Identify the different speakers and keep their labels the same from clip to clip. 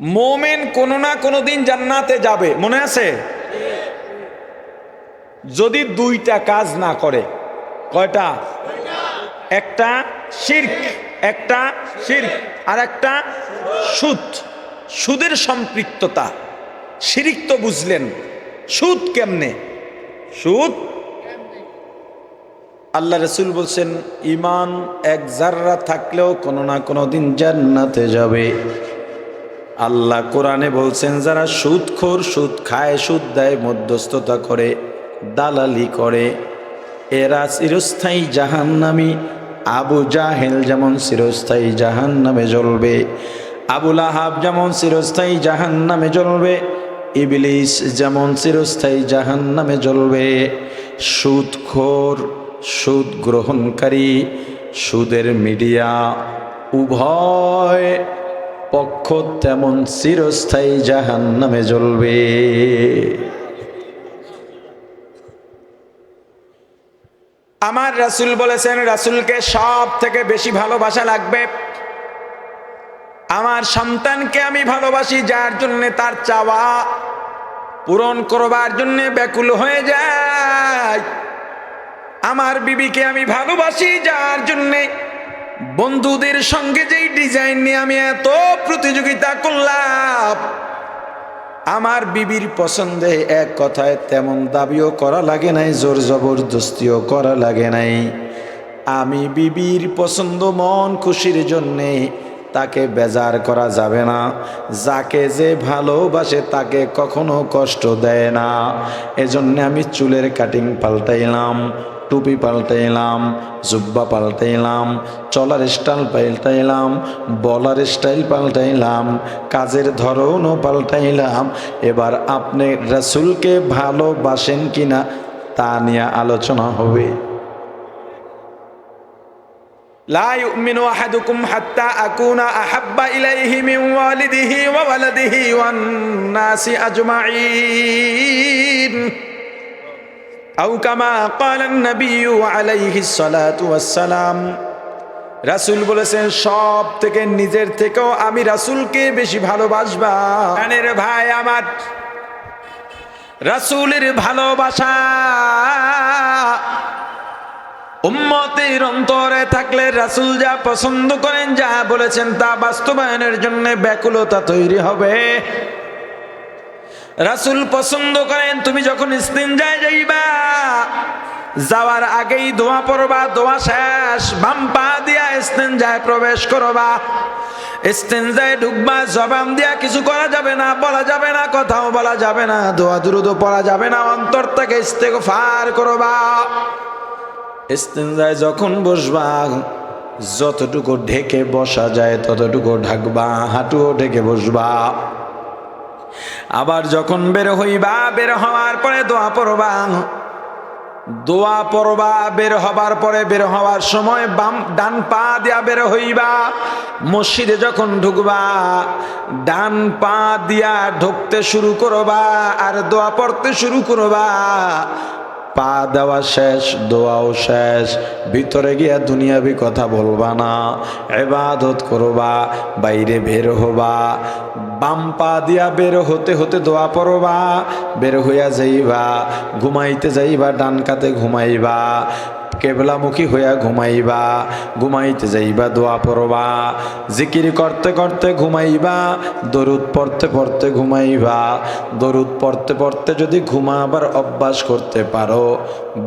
Speaker 1: মুমিন কোনো না কোনো দিন জান্নাতে যাবে, মনে আছে? যদি দুইটা কাজ না করে। কয়টা? একটা শিরক, আর একটা সুদ। সুদের সম্পৃক্ততা। শিরক তো বুঝলেন, সুদ কেমনে? সুদ, আল্লাহ রাসূল বলছেন ঈমান এক যাররা থাকলেও কোনো না কোনো দিন জান্নাতে যাবে। আল্লাহ কোরআনে বলছেন যারা সুদখোর, সুদ খায়, সুদ দেয়, মধ্যস্থতা করে, দালালি করে, এরা চিরস্থায়ী জাহান্নামী। আবু জাহেল যেমন চিরস্থায়ী জাহান্নামে জ্বলবে, আবুল আহাব যেমন চিরস্থায়ী জাহান্নামে জ্বলবে, ইবলিস যেমন চিরস্থায়ী জাহান্নামে জ্বলবে। সুদখোর, সুদ গ্রহণকারী, সুদের মিডিয়া, উভয় পক্ষ তেমন চিরস্থায়ী জাহান্নামে জ্বলবে। আমার রাসূল বলেছেন, রাসূলকে সব থেকে বেশি ভালোবাসা লাগবে। আমার সন্তানকে আমি ভালোবাসি, যার জন্য তার চাওয়া পূরণ করবার জন্য ব্যাকুল হয়ে যায়। আমার বিবিকে আমি ভালোবাসি, যার জন্যে বন্ধুদের সঙ্গে যেই ডিজাইন নিয়ে আমি এত প্রতিযোগিতা করলাম, আমার বিবির পছন্দে এক কথায় তেমন দাবিও করা লাগে নাই, জোর জবরদস্তিও করা লাগে নাই। আমি বিবির পছন্দ মন খুশির জন্যে তাকে বেজার করা যাবে না। যাকে যে ভালোবাসে তাকে কখনো কষ্ট দেয় না। এজন্য আমি চুলের কাটিং পাল্টাইলাম, টুপি পাল্টাইলাম, জুব্বা পাল্টাইলাম, চলার স্টাইল পাল্টাইলাম, বলার স্টাইল পাল্টাইলাম, কাজের ধরনও পাল্টাইলাম। এবার আপনি রাসূলকে ভালোবাসেন কিনা তা নিয়ে আলোচনা হবে। লা ইউমিনু আহাদুকুম হাত্তা আকুনা আহাব্বা ইলাইহি মিন ওয়ালিদিহি ওয়া ওয়ালাদিহি ওয়ান নাসি আজমাইন আও কামা ক্বালান নাবিয়্যু আলাইহিস সালাতু ওয়াস সালাম। রাসূল বলেছেন সব থেকে নিজের থেকেও আমি রাসূলকে বেশি ভালোবাসবা। জানের ভাই আমার, রাসূলের ভালোবাসা উম্মতের অন্তরে থাকলে রাসূল যা পছন্দ করেন, যা বলেছেন তা বাস্তবায়নের জন্য ব্যাকুলতা তৈরি হবে। রাসূল পছন্দ করেন তুমি যখন ইস্তিনজায় যাইবা, যাওয়ার আগেই দোয়া পড়বা, দোয়া শেষ বাম পা দিয়া ইস্তিনজায় প্রবেশ করবা। ইস্তিনজায় ঢুকবা, জবান দিয়া কিছু করা যাবে না, বলা যাবে না, কথাও বলা যাবে না, দোয়া দুরূদ পড়া যাবে না, অন্তর থেকে ইস্তেগফার করবা। ইস্তিনজায় যখন বসবা, যতটুকু ঢেকে বসা যায় ততটুকু ঢাকবা, হাঁটুও ঢেকে বসবা। আবার যখন বের হইবা, বের হওয়ার পরে দোয়া পড়বা, দোয়া পড়বা। বের হবার পরে, বের হওয়ার সময় ডান পা দিয়া বের হইবা। মসজিদে যখন ঢুকবা, ডান পা দিয়া ঢুকতে শুরু করবা আর দোয়া পড়তে শুরু করবা। পা দেওয়া শেষ, দোয়াও শেষ। ভিতরে গিয়া দুনিয়াবি কথা বলবা না, ইবাদত করবা। বাইরে বের হবা, বাম পা দিয়া বের হতে হতে দোয়া পড়বা। বের হইয়া যাইবা, ঘুমাইতে যাইবা, ডান কাতে ঘুমাইবা, কেবলামুখী হইয়া ঘুমাইবা। ঘুমাইতে যাইবা, দোয়া পড়বা। জিকির করতে করতে ঘুমাইবা, দরুদ পড়তে পড়তে ঘুমাইবা। দরুদ পড়তে পড়তে যদি ঘুমাবার অভ্যাস করতে পারো,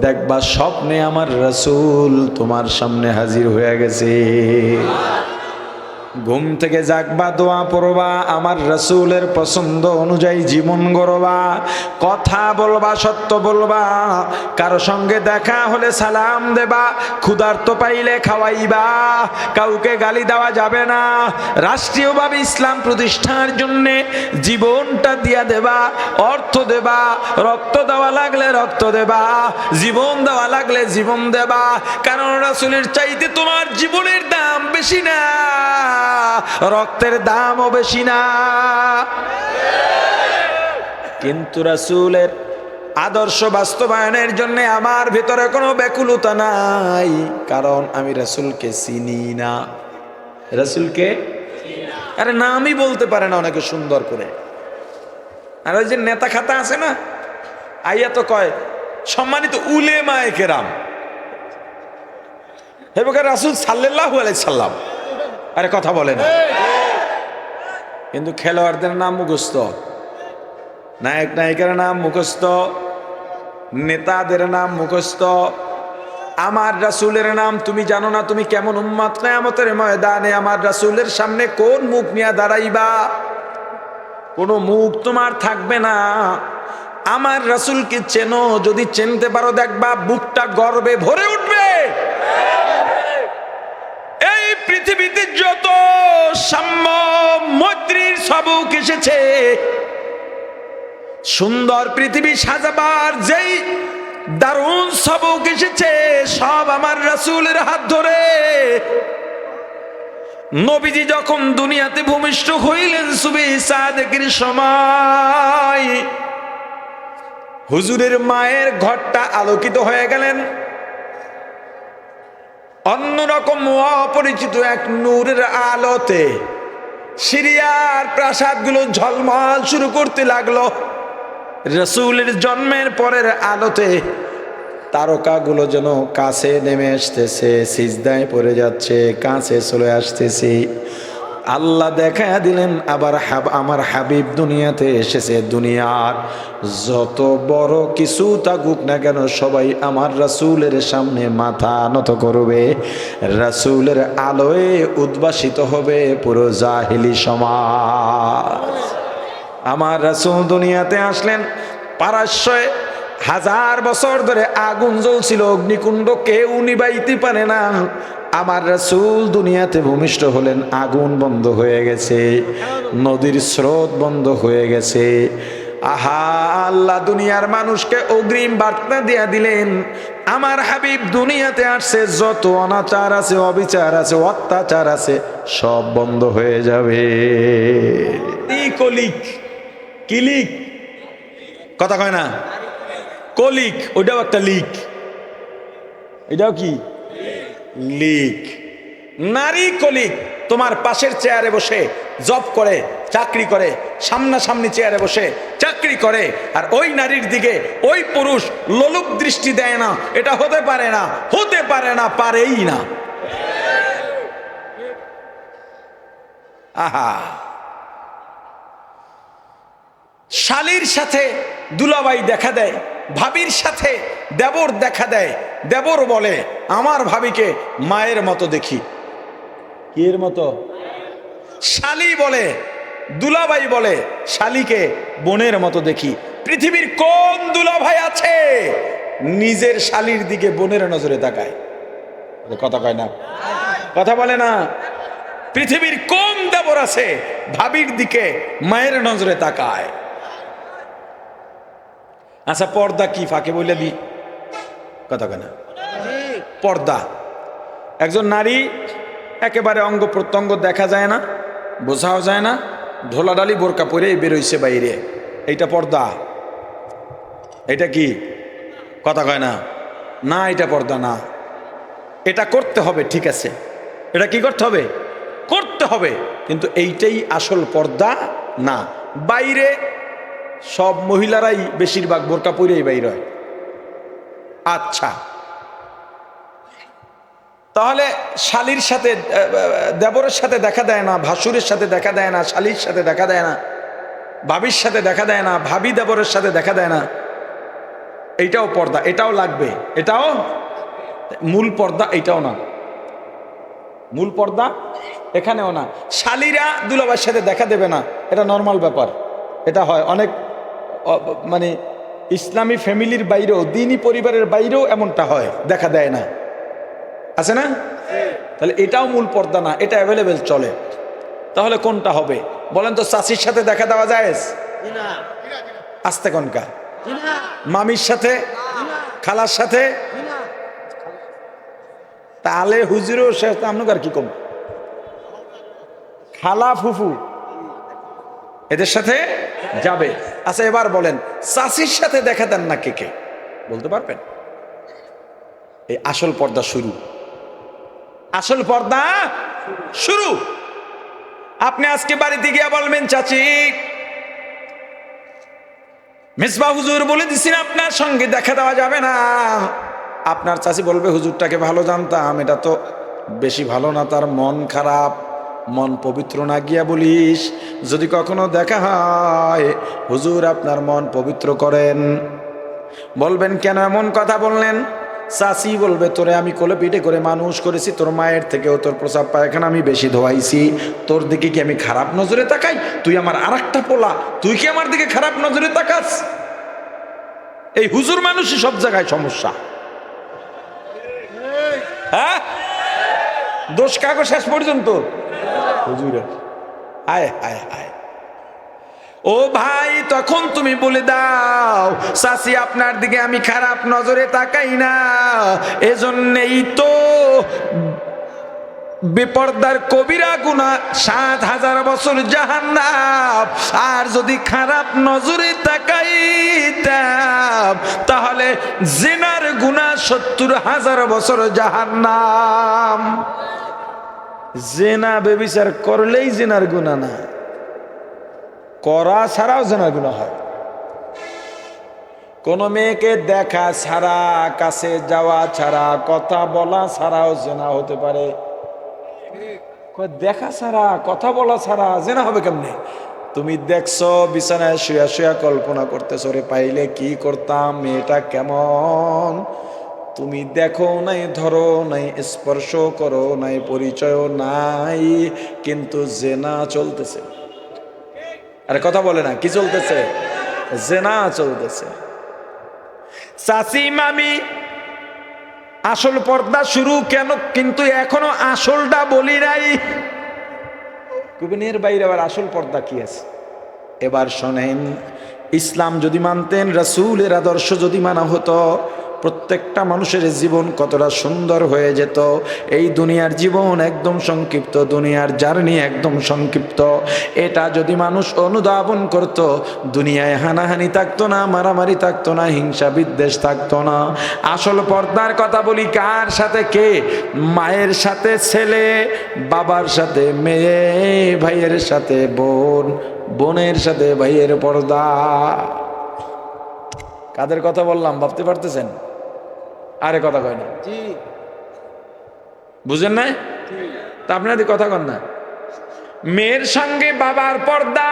Speaker 1: দেখবা স্বপ্নে আমার রাসূল তোমার সামনে হাজির হয়ে গেছে। ঘুম থেকে জাগবা, দোয়া পড়বা, আমার রাসূলের পছন্দ অনুযায়ী জীবন গড়বা। কথা বলবা, সত্য বলবা। কারো সঙ্গে দেখা হলে সালাম দেবা, ক্ষুধার্ত পাইলে খাওয়াইবা। কাউকে গালি দেওয়া যাবে না। রাষ্ট্রীয়ভাবে ইসলাম প্রতিষ্ঠার জন্য জীবনটা দিয়া দেবা, অর্থ দেবা। রক্ত দেওয়া লাগলে রক্ত দেবা, জীবন দেওয়া লাগলে জীবন দেবা। কারণ রাসূলের চাইতে তোমার জীবনের দাম বেশি না, রক্তের দামও বেশি না। কিন্তু রাসূলের আদর্শ বাস্তবায়নের জন্য আমার ভিতরে কোনো ব্যাকুলতা নাই, কারণ আমি রাসূলকে চিনি না। রাসূলকে আরে নামই বলতে পারে না অনেকে সুন্দর করে। আর ওই যে নেতা খাতা আছে না, আইয়া তো কয় সম্মানিত উলেমায়ে কেরাম, হে বকর রাসূল সাল্লাল্লাহু আলাইহি সাল্লাম। আরে কথা বলে না, কিন্তু খেলোয়াড়দের নাম মুখস্থ, নায়ক নায়িকার নাম মুখস্থ, নেতাদের নাম মুখস্থ। আমার রাসূলের নাম তুমি জানো না, তুমি কেমন উম্মত কিয়ামতের ময়দানে আমার রাসূলের সামনে কোন মুখ নিয়ে দাঁড়াইবা? কোনো মুখ তোমার থাকবে না। আমার রাসূলকে চেনো, যদি চিনতে পারো দেখবা বুকটা গর্বে ভরে উঠবে। এই পৃথিবীতে যত সাম্য মৈত্রীর সবক এসেছে, সুন্দর পৃথিবী সাজাবার যেই দারুণ সবক এসেছে, সব আমার রাসূলের হাত ধরে। নবীজি যখন দুনিয়াতে ভূমিষ্ঠ হইলেন সুবহি সাদেকের সময়, হুজুরের মায়ের ঘরটা আলোকিত হয়ে গেলেন অন্যরকম অপরিচিত এক নূরের আলোতে। সিরিয়ার প্রাসাদগুলো ঝলমল শুরু করতে লাগলো রাসূলের জন্মের পরের আলোতে। তারকাগুলো যেন কাছে নেমে আসতেছে, সিজদায় পড়ে যাচ্ছে, কাছে চলে আসতেছে। আল্লাহ দেখা দিলেন আবার আমার হাবিব দুনিয়াতে এসেছে। দুনিয়ার যত বড় কিছু থাকুক না কেন, সবাই আমার রাসূলের সামনে মাথা নত করবে। রাসূলের আলোয় উদ্ভাসিত হবে পুরো জাহিলি সমাজ। আমার রাসূল দুনিয়াতে আসলেন, পারস্যে 1000 বছর ধরে আগুন জ্বলছিল, অগ্নিকুণ্ড কেউ নিবাইতে পারে না। আমার রাসূল দুনিয়াতে ভূমিষ্ঠ হলেন, আগুন বন্ধ হয়ে গেছে, নদীর স্রোত বন্ধ হয়ে গেছে। আহা, আল্লাহ দুনিয়ার মানুষকে অগ্রিম বার্তা দিয়া দিলেন, আমার হাবিব দুনিয়াতে আসছে, যত অনাচার আছে, অবিচার আছে, অত্যাচার আছে, সব বন্ধ হয়ে যাবে। কলিক কিলিক কথা কয় না, কলিক ওইটাও একটা লিক, এটাও কি লিক। নারী কলিক তোমার পাশের চেয়ারে বসে জব করে, চাকরি করে, সামনাসামনি চেয়ারে বসে চাকরি করে, আর ওই নারীর দিকে ওই পুরুষ লোলুপ দৃষ্টি দেয় না। এটা হতে পারে না, হতে পারে না, পারেই না। আহা, শালীর সাথে দুলাভাই দেখা দেয়, ভাবির সাথে দেবর দেখা দেয়। দেবর বলে আমার ভাবিকে মায়ের মতো দেখি। কি এর মতো? শালী বলে, দুলাভাই বলে শালীকে বোনের মতো দেখি। পৃথিবীর কোন দুলাভাই আছে নিজের শালীর দিকে বোনের নজরে তাকায়? কথা কয় না, কথা বলে না। পৃথিবীর কোন দেবর আছে ভাবির দিকে মায়ের নজরে তাকায়? আচ্ছা, পর্দা কি ফাঁকে বলে দি, কথা কেনা। পর্দা, একজন নারী একেবারে অঙ্গ প্রত্যঙ্গ দেখা যায় না, বোঝাও যায় না, ঢোলাডালি বোরকা পরে বেরোইছে বাইরে, এইটা পর্দা? এটা কি, কথা কয় না, না এটা পর্দা না। এটা করতে হবে, ঠিক আছে, এটা কি করতে হবে, করতে হবে, কিন্তু এইটাই আসল পর্দা না। বাইরে সব মহিলারাই বেশিরভাগ বোরকা পরেই বাইর হয়। আচ্ছা, তাহলে শালীর সাথে দেবরের সাথে দেখা দেয় না, ভাসুরের সাথে দেখা দেয় না, শালীর সাথে দেখা দেয় না, ভাবির সাথে দেখা দেয় না, ভাবি দেবরের সাথে দেখা দেয় না, এইটাও পর্দা, এটাও লাগবে, এটাও মূল পর্দা, এইটাও না মূল পর্দা, এখানেও না। শালীরা দুলাভাইয়ের সাথে দেখা দেবে না, এটা নর্মাল ব্যাপার। এটা হয় অনেক, মানে ইসলামী ফ্যামিলির বাইরেও, দিনী পরিবারের বাইরেও এমনটা হয়, দেখা দেয় না, আছে না? তাহলে এটাও মূল পর্দা না, এটা অ্যাভেলেবেল চলে। তাহলে কোনটা হবে বলেন তো? চাচির সাথে দেখা দেওয়া যায়? আস্তে কোনকা? মামির সাথে, খালার সাথে, তাহলে হুজুরও শেষ আপনার কি কম, খালা ফুফু এদের সাথে যাবে। আচ্ছা, এবার বলেন চাচির সাথে দেখা দেন না কে কে, বলতে পারবেন? এই আসল পর্দা শুরু, আসল পর্দা শুরু। আপনি আজকে বাড়িতে গিয়া বলবেন, চাচি মিসবাহ হুজুর বলে দিছেন আপনার সঙ্গে দেখা দেওয়া যাবে না। আপনার চাচি বলবে, হুজুরটাকে ভালো জানতাম, এটা তো বেশি ভালো না, তার মন খারাপ, মন পবিত্র না, গিয়া বলিস যদি কখনো দেখা হয় হুজুর আপনার মন পবিত্র করেন। বলবেন, কেন এমন কথা বললেন? চাচি বলবে, তোরে আমি কোলে পিঠে করে মানুষ করেছি, তোর মায়ের থেকেও তোর প্রসাব পায়খানা আমি বেশি ধোয়াইছি, তোর দিকে কি আমি খারাপ নজরে তাকাই? তুই আমার আর একটা পোলা, তুই কি আমার দিকে খারাপ নজরে তাকাস? এই হুজুর মানুষই সব জায়গায় সমস্যা। হ্যাঁ, দোষ কাগজ শেষ পর্যন্ত হুজুরের। হায় হায় হায়। ও ভাই, তখন তুমি বলে দাও, চাচি আপনার দিকে আমি খারাপ নজরে তাকাই না, এজন্যই তো বেপরদার কবিরা গুনাহ ৭,০০০ বছর জাহান্নাম। আর যদি খারাপ নজরে তাকাইতাম তাহলে জিনার গুনাহ ৭০,০০০ বছর জাহান্নাম। জিনা বেবিচার করলেই জিনার গুনাহ না, করা ছাড়াও জিনার গুনাহ হয়। কোন মেয়েকে দেখা ছাড়া, কাছে যাওয়া ছাড়া, কথা বলা ছাড়াও জিনা হতে পারে। দেখা ছাড়া, কথা বলা ছাড়া জিনা হবে কেমনে? তুমি দেখছো বিছানায় শুয়া শুয়া কল্পনা করতেছো, রে পাইলে কি করতাম, মেয়েটা কেমন। তুমি দেখো নাই, ধরো নাই, স্পর্শ করো নাই, পরিচয় নাই, কিন্তু জেনা চলতেছে। আরে কথা বলে না, কি চলতেছে? জেনা চলতেছে। চাচি মামি আসল পর্দা শুরু কেন, কিন্তু এখনো আসলটা বলি নাই। কুবিনের বাইরে আবার আসল পর্দা কি আছে? এবার শোনেন, ইসলাম যদি মানতেন, রাসূলের আদর্শ যদি মানা হতো, প্রত্যেকটা মানুষের জীবন কতটা সুন্দর হয়ে যেত। এই দুনিয়ার জীবন একদম সংক্ষিপ্ত, দুনিয়ার জার্নি একদম সংক্ষিপ্ত। এটা যদি মানুষ অনুধাবন করত, দুনিয়ায় হানাহানি থাকতো না, মারামারি থাকতো না, হিংসা বিদ্বেষ থাকতো না। আসল পর্দার কথা বলি, কার সাথে? কে? মায়ের সাথে ছেলে, বাবার সাথে মেয়ে, ভাইয়ের সাথে বোন, বোনের সাথে ভাইয়ের পর্দা। কাদের কথা বললাম ভাবতে পারতেছেন? আরে কথা কয় না, বুঝেন না? তা আপনাদের কথা কন না। মেয়ের সঙ্গে বাবার পর্দা,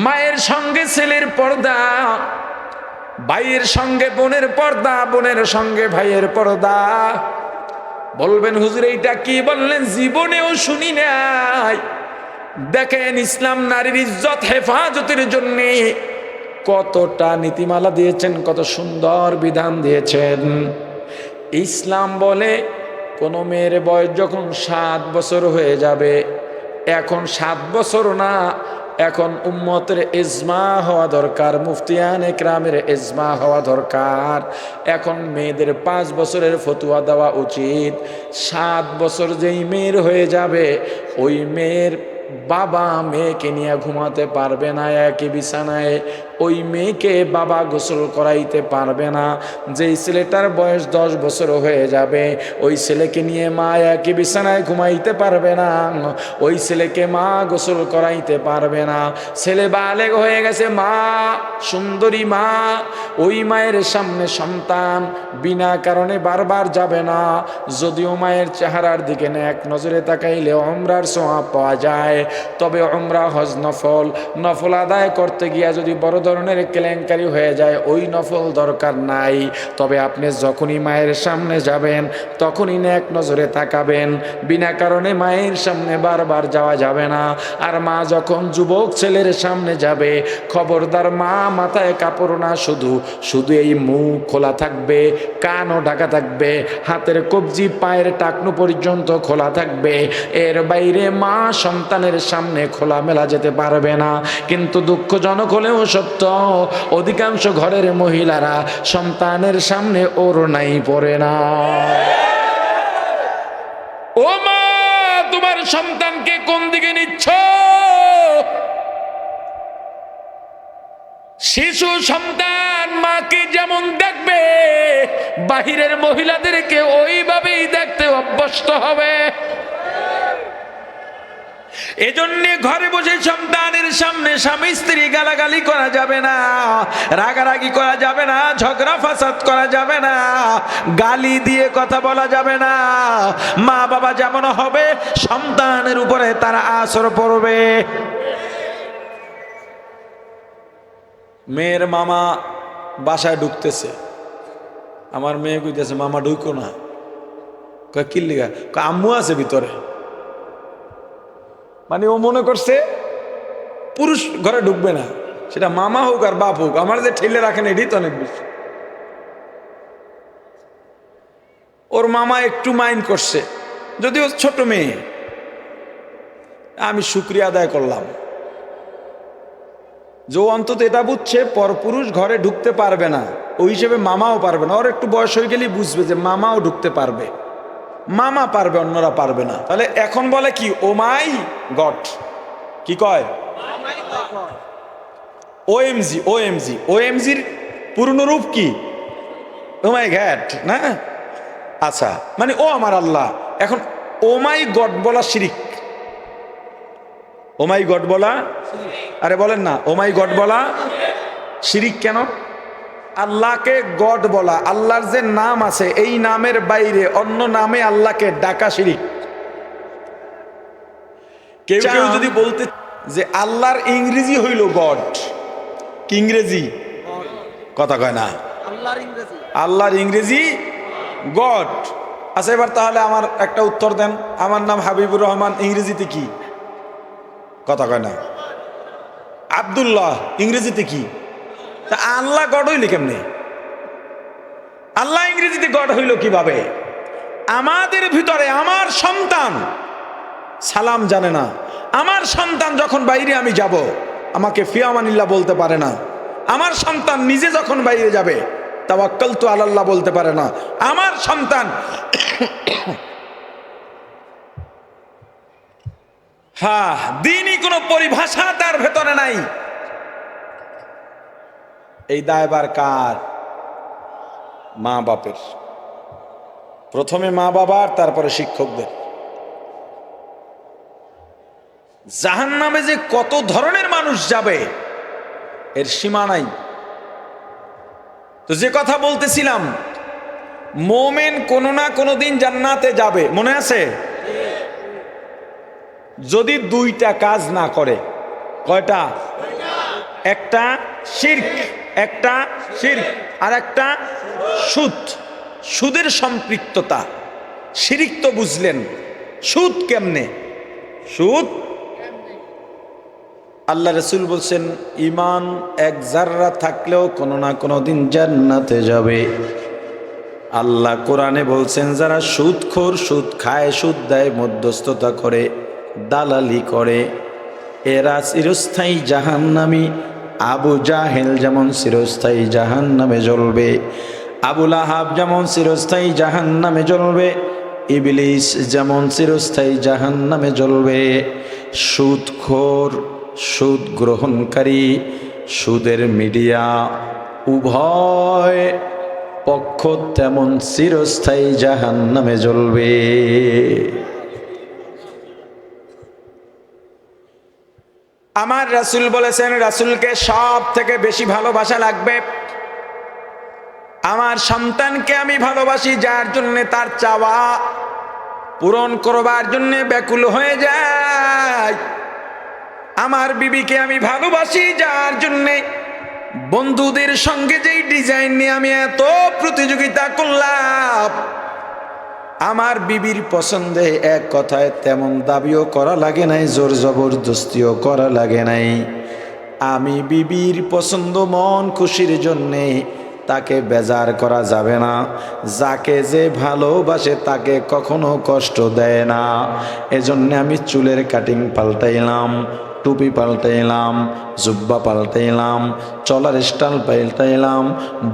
Speaker 1: মায়ের সঙ্গে ছেলের পর্দা, ভাইয়ের সঙ্গে বোনের পর্দা, বোনের সঙ্গে ভাইয়ের পর্দা। বলবেন, হুজুর এইটা কি বললেন? জীবনেও শুনি নাই। দেখেন, ইসলাম নারীর ইজ্জত হেফাজতের জন্য কতটা নীতিমালা দিয়েছেন, কত সুন্দর বিধান দিয়েছেন। ইসলাম বলে, কোন মেয়ের বয়স যখন ৭ বছর হয়ে যাবে, এখন ৭ বছর না, এখন উম্মতের ইজমা হওয়া দরকার, মুফতিয়ান ইকরামের ইজমা হওয়া দরকার। এখন মেয়েদের ৫ বছরের ফতুয়া দেওয়া উচিত। ৭ বছর যেই মেয়ের হয়ে যাবে, ওই মেয়ের বাবা মেয়েকে নিয়ে ঘুমাতে পারবে না একই বিছানায়, ওই মেয়েকে বাবা গোসল করাইতে পারবে না। যেই ছেলেটার বয়স ১০ বছর হয়ে যাবে, ওই ছেলেকে নিয়ে মা একই বিছানায় ঘুমাইতে পারবে না, ওই ছেলেকে মা গোসল করাইতে পারবে না। ছেলে বালেগ হয়ে গেছে, মা সুন্দরী মা, ওই মায়ের সামনে সন্তান বিনা কারণে বারবার যাবে না। যদিও মায়ের চেহারার দিকে এক নজরে তাকাইলে উমরার সওয়াব পাওয়া যায়, তবে উমরা হজ নফল, নফল আদায় করতে গিয়া যদি বড় ধরনের কেলেঙ্কারি হয়ে যায়, ওই নফল দরকার নাই। তবে আপনি যখনই মায়ের সামনে যাবেন, তখনই এক নজরে তাকাবেন, বিনা কারণে মায়ের সামনে বারবার যাওয়া যাবে না। আর মা যখন যুবক ছেলের সামনে যাবে, খবরদার মা মাথায় কাপড় না, শুধু শুধু এই মুখ খোলা থাকবে, কানও ঢাকা থাকবে, হাতের কবজি পায়ের টাকনু পর্যন্ত খোলা থাকবে। এর বাইরে মা সন্তানের সামনে খোলামেলা যেতে পারবে না। কিন্তু দুঃখজনক হলেও সত্য, অধিকাংশ ঘরের মহিলারা সন্তানের সামনে ওড়নাই পরে না। ও মা, তোমার সন্তানকে কোন দিকে নিচ্ছ? শিশু সন্তান মাকে যেমন দেখবে, বাহিরের মহিলাদেরকে ওইভাবেই দেখতে অভ্যস্ত হবে। এজন্য ঘরে বসে সন্তানের সামনে স্বামী স্ত্রী গালাগালি করা যাবে না, রাগারাগি করা যাবে না, ঝগড়া ফাসাদ করা যাবে না, গালি দিয়ে কথা বলা যাবে না। মা বাবা যেমন হবে সন্তানের উপরে তারা আসর পড়বে। মেয়ের মামা বাসায় ঢুকতেছে, আমার মেয়ে কইতেছে মামা ঢুকো না। কয় কি লিগা? কয় আম্মু আছে ভিতরে। মানে ও মনে করছে পুরুষ ঘরে ঢুকবে না, সেটা মামা হোক আর বাপ হোক, আমার যে ঠেলে রাখেন এটি তো অনেক বেশি। ওর মামা একটু মাইন্ড করছে, যদিও ছোট মেয়ে। আমি শুকরিয়া আদায় করলাম যে অন্তত এটা বুঝছে পরপুরুষ ঘরে ঢুকতে পারবে না, ওই হিসেবে মামাও পারবে না। ওর একটু বয়স হয়ে গেলেই বুঝবে যে মামাও ঢুকতে পারবে, মামা পারবে, অন্যরা পারবে না। তাহলে এখন বলে কি, ও মাই গড, কি কয়? ওএমজি। ওএমজি, ওএমজির পূর্ণ রূপ কি? ও মাই গড না? আচ্ছা, মানে ও আমার আল্লাহ। এখন ও মাই গড বলা শিরিক। ও মাই গড বলা, আরে বলেন না, ও মাই গড বলা শিরিক কেন? আল্লাহকে গড বলা, আল্লাহর যে নাম আছে এই নামের বাইরে অন্য নামে আল্লাহকে ডাকা শিরিক। কেউ কেউ যদি বলতে যে আল্লাহর ইংরেজি হইল গড, কি ইংরেজি? কথা কয় না, আল্লাহর ইংরেজি গড। আচ্ছা, এবার তাহলে আমার একটা উত্তর দেন, আমার নাম হাবিবুর রহমান, ইংরেজিতে কি? কথা কয় না। আব্দুল্লাহ, ইংরেজিতে কি? তা আল্লাহ গড হইল কেমনে? আল্লাহ ইংরেজিতে গড হইল কিভাবে? আমাদের ভিতরে আমার সন্তান সালাম জানে না, আমার সন্তান যখন বাইরে আমি যাব আমাকে ফিয়ামানিল্লাহ বলতে পারে না, আমার সন্তান নিজে যখন বাইরে যাবে তাওয়াক্কালতু আলাল্লাহ বলতে পারে না, আমার সন্তান হ্যাঁ দিনই কোনো পরিভাষা তার ভেতরে নাই। এই দায়ভার কার? মা বাপের। প্রথমে মা বাবার, তারপরে শিক্ষকদের। জাহান্নামে যে কত ধরনের মানুষ যাবে এর সীমা নাই। তো যে কথা বলতেছিলাম, মোমেন কোনো না কোনো দিন জান্নাতে যাবে, মনে আছে? যদি দুইটা কাজ না করে। কয়টা? একটা শিরক, একটা শিরক, আর একটা সুদ। সুদের সম্পৃক্ততা। শিরক তো বুঝলেন, সুদ কেমনে? সুদ, আল্লাহ রসুল বলছেন ঈমান এক জাররা থাকলেও কোনো না কোনো দিন জান্নাতে যাবে। আল্লাহ কোরআনে বলছেন যারা সুদখোর, সুদ খায়, সুদ দেয়, মধ্যস্থতা করে, দালালি করে, এরা চিরস্থায়ী জাহান্নামী। আবু জাহেল যেমন চিরস্থায়ী জাহান্নামে জ্বলবে, আবুল আহাব যেমন চিরস্থায়ী জাহান্নামে জ্বলবে, ইবলিস যেমন চিরস্থায়ী জাহান্নামে জ্বলবে। সুদখোর, সুদ গ্রহণকারী, সুদের মিডিয়া, উভয় পক্ষ তেমন চিরস্থায়ী জাহান্নামে জ্বলবে। আমার রাসূল বলেছেন, রাসূলকে সব থেকে বেশি ভালোবাসা লাগবে। আমার সন্তানকে আমি ভালোবাসি যার জন্য তার চাওয়া পূরণ করবার জন্য ব্যাকুল হয়ে যায়। আমার বিবিকে আমি ভালোবাসি যার জন্যে বন্ধুদের সঙ্গে যেই ডিজাইন নিয়ে আমি এত প্রতিযোগিতা করলাম, আমার বিবির পছন্দে এক কথায় তেমন দাবিও করা লাগে নাই, জোর জবরদস্তিও করা লাগে নাই। আমি বিবির পছন্দ মন খুশির জন্যে তাকে বেজার করা যাবে না। যাকে যে ভালোবাসে তাকে কখনো কষ্ট দেয় না। এজন্য আমি চুলের কাটিং পাল্টাইলাম, টুপি পাল্টাইলাম, জুব্বা পাল্টাইলাম, চলার স্টাইল পাল্টাইলাম,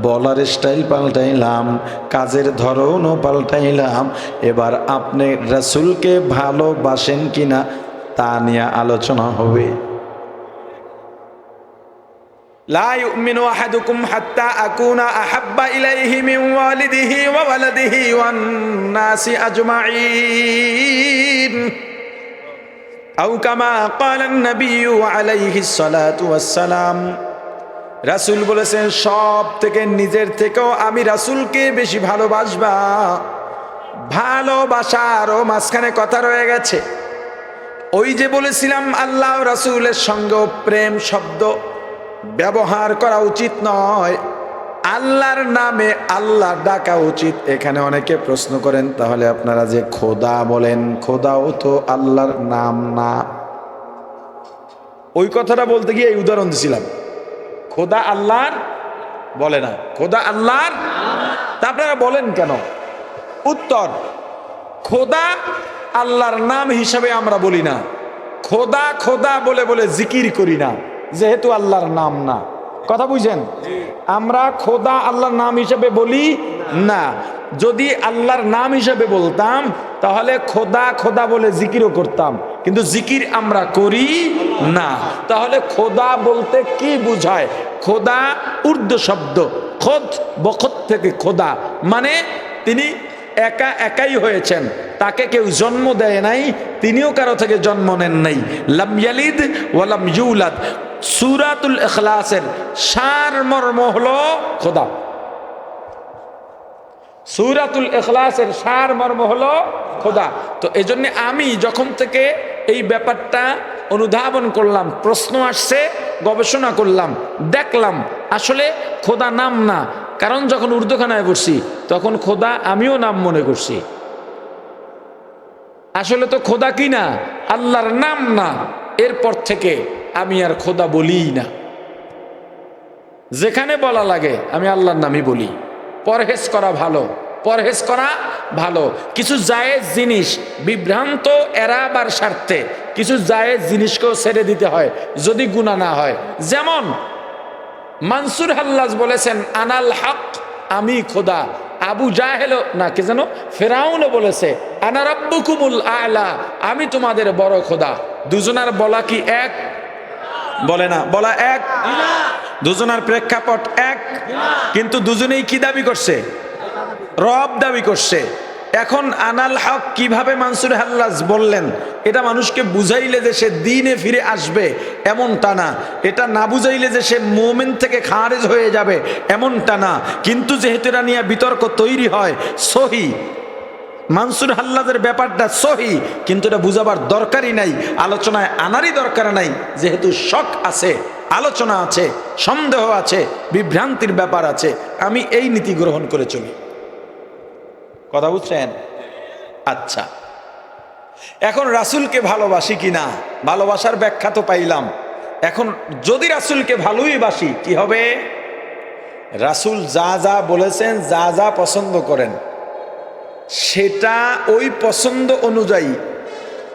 Speaker 1: বলার স্টাইল পাল্টাইলাম, কাজের ধরনও পাল্টাইলাম। এবার আপনি রাসূলকে ভালোবাসেন কিনা তা নিয়ে আলোচনা হবে। লা ইউমিনু আহাদুকুম হাত্তা আকুনা আহাব্বা ইলাইহি মিন ওয়ালিদিহি ওয়া ওয়ালাদিহি ওয়ান নাসি আজমাইন। আও কামা ক্বালান নবিয়্যু আলাইহিস সালাতু ওয়াস সালাম, রাসূল বলেছেন সব থেকে নিজের থেকেও আমি রাসূলকে বেশি ভালোবাসবা। ভালোবাসারও মাঝখানে কথা রয়ে গেছে। ওই যে বলেছিলাম আল্লাহ রাসূলের সঙ্গে প্রেম শব্দ ব্যবহার করা উচিত নয়, আল্লাহর নামে আল্লাহ ডাকা উচিত। এখানে অনেকে প্রশ্ন করেন তাহলে আপনারা যে খোদা বলেন, খোদাও তো আল্লাহর নাম না। ওই কথাটা বলতে গিয়ে এই উদাহরণ দিছিলাম, খোদা আল্লাহর বলে না, খোদা আল্লাহর। তা আপনারা বলেন কেন? উত্তর, খোদা আল্লাহর নাম হিসাবে আমরা বলি না, খোদা খোদা বলে বলে জিকির করি না, যেহেতু আল্লাহর নাম না। কথা বুঝছেন? আমরা খোদা আল্লাহর নাম হিসেবে বলি না। যদি আল্লাহর নাম হিসেবে বলতাম তাহলে খোদা খোদা বলে জিকিরও করতাম, কিন্তু জিকির আমরা করি না। তাহলে খোদা বলতে কি বুঝায়? খোদা উর্দু শব্দ, খোদ বখত থেকে খোদা, মানে তিনি একা একাই হয়েছেন, তাকে কেউ জন্ম দেয় নাই, তিনিও কারো থেকে জন্ম নেন নাই। লাম ইয়ালিদ ওয়া লাম ইউলাদ। সূরাতুল ইখলাসের সারমর্ম হলো খোদা। সূরাতুল ইখলাসের সারমর্ম হলো খোদা। তো এজন্য আমি যখন থেকে এই ব্যাপারটা অনুধাবন করলাম, প্রশ্ন আসছে, গবেষণা করলাম, দেখলাম আসলে খোদা নাম না। কারণ যখন উর্দুখানায় পড়ছি তখন খোদা আমিও নাম মনে করছি। আসলে তো খোদা কি না, আল্লাহর নাম না। এরপর থেকে আমি আর খোদা বলি না। যেখানে বলা লাগে আমি আল্লাহর নামই বলি। পরহেজ করা ভালো, পরহেজ করা ভালো। কিছু জায়েজ জিনিস বিভ্রান্ত এড়াবার স্বার্থে কিছু জায়েজ জিনিসকেও ছেড়ে দিতে হয় যদি গুনাহ না হয়। যেমন মানসুর হাল্লাজ বলেছেন আনাল হক, আমি খোদা। আবু জাহেল না কে যেন ফেরাউনও বলেছে আনা রাব্বুকুমুল আ'লা, আমি তোমাদের বড় খোদা। দুজনার বলা কি এক? বলে না, বলা এক। দুজনার প্রেক্ষাপট এক, কিন্তু দুজনেই কি দাবি করছে? রব দাবি করছে। এখন আনাল হক কিভাবে মানসুর হাল্লাজ বললেন? এটা মানুষকে বুঝাইলে যে সে দ্বীনে ফিরে আসবে এমনটা না, এটা না বুঝাইলে যে সে মুমিন থেকে খারেজ হয়ে যাবে এমনটা না। কিন্তু যেহেতু এটা নিয়ে বিতর্ক তৈরি হয়, সহি মানসুর হাল্লাজের ব্যাপারটা সহি, কিন্তু এটা বুঝাবার দরকারই নাই, আলোচনায় আনারই দরকার নাই। যেহেতু শক আছে, আলোচনা আছে, সন্দেহ আছে, বিভ্রান্তির ব্যাপার আছে, আমি এই নীতি গ্রহণ করে চলি। কথা বুঝছেন? আচ্ছা, এখন রাসূলকে ভালোবাসি কিনা, ভালোবাসার ব্যাখ্যা তো পাইলাম। এখন যদি রাসূলকে ভালোই বাসি কি হবে? রাসূল যা যা বলেছেন, যা যা পছন্দ করেন, সেটা ওই পছন্দ অনুযায়ী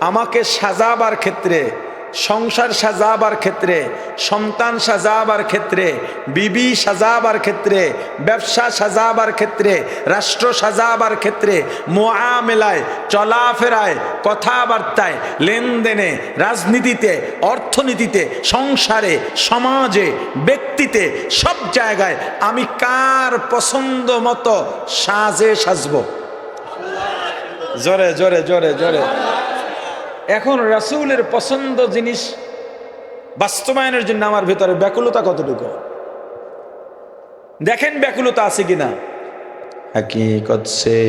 Speaker 1: আমাকে সাজাবার ক্ষেত্রে, সংসার সাজাবার ক্ষেত্রে, সন্তান সাজাবার ক্ষেত্রে, বিবি সাজাবার ক্ষেত্রে, ব্যবসা সাজাবার ক্ষেত্রে, রাষ্ট্র সাজাবার ক্ষেত্রে, মুআমেলায়, চলাফেরায়, কথাবার্তায়, লেনদেনে, রাজনীতিতে, অর্থনীতিতে, সংসারে, সমাজে, ব্যক্তিতে, সব জায়গায় আমি কার পছন্দ মতো সাজবো? জোরে জোরে জোরে জোরে। এখন রাসূলের পছন্দ জিনিস বাস্তবায়নের জন্য আমার ভেতরে ব্যাকুলতা কতটুকু, দেখেন ব্যাকুলতা আছে কিনা। হकीकत से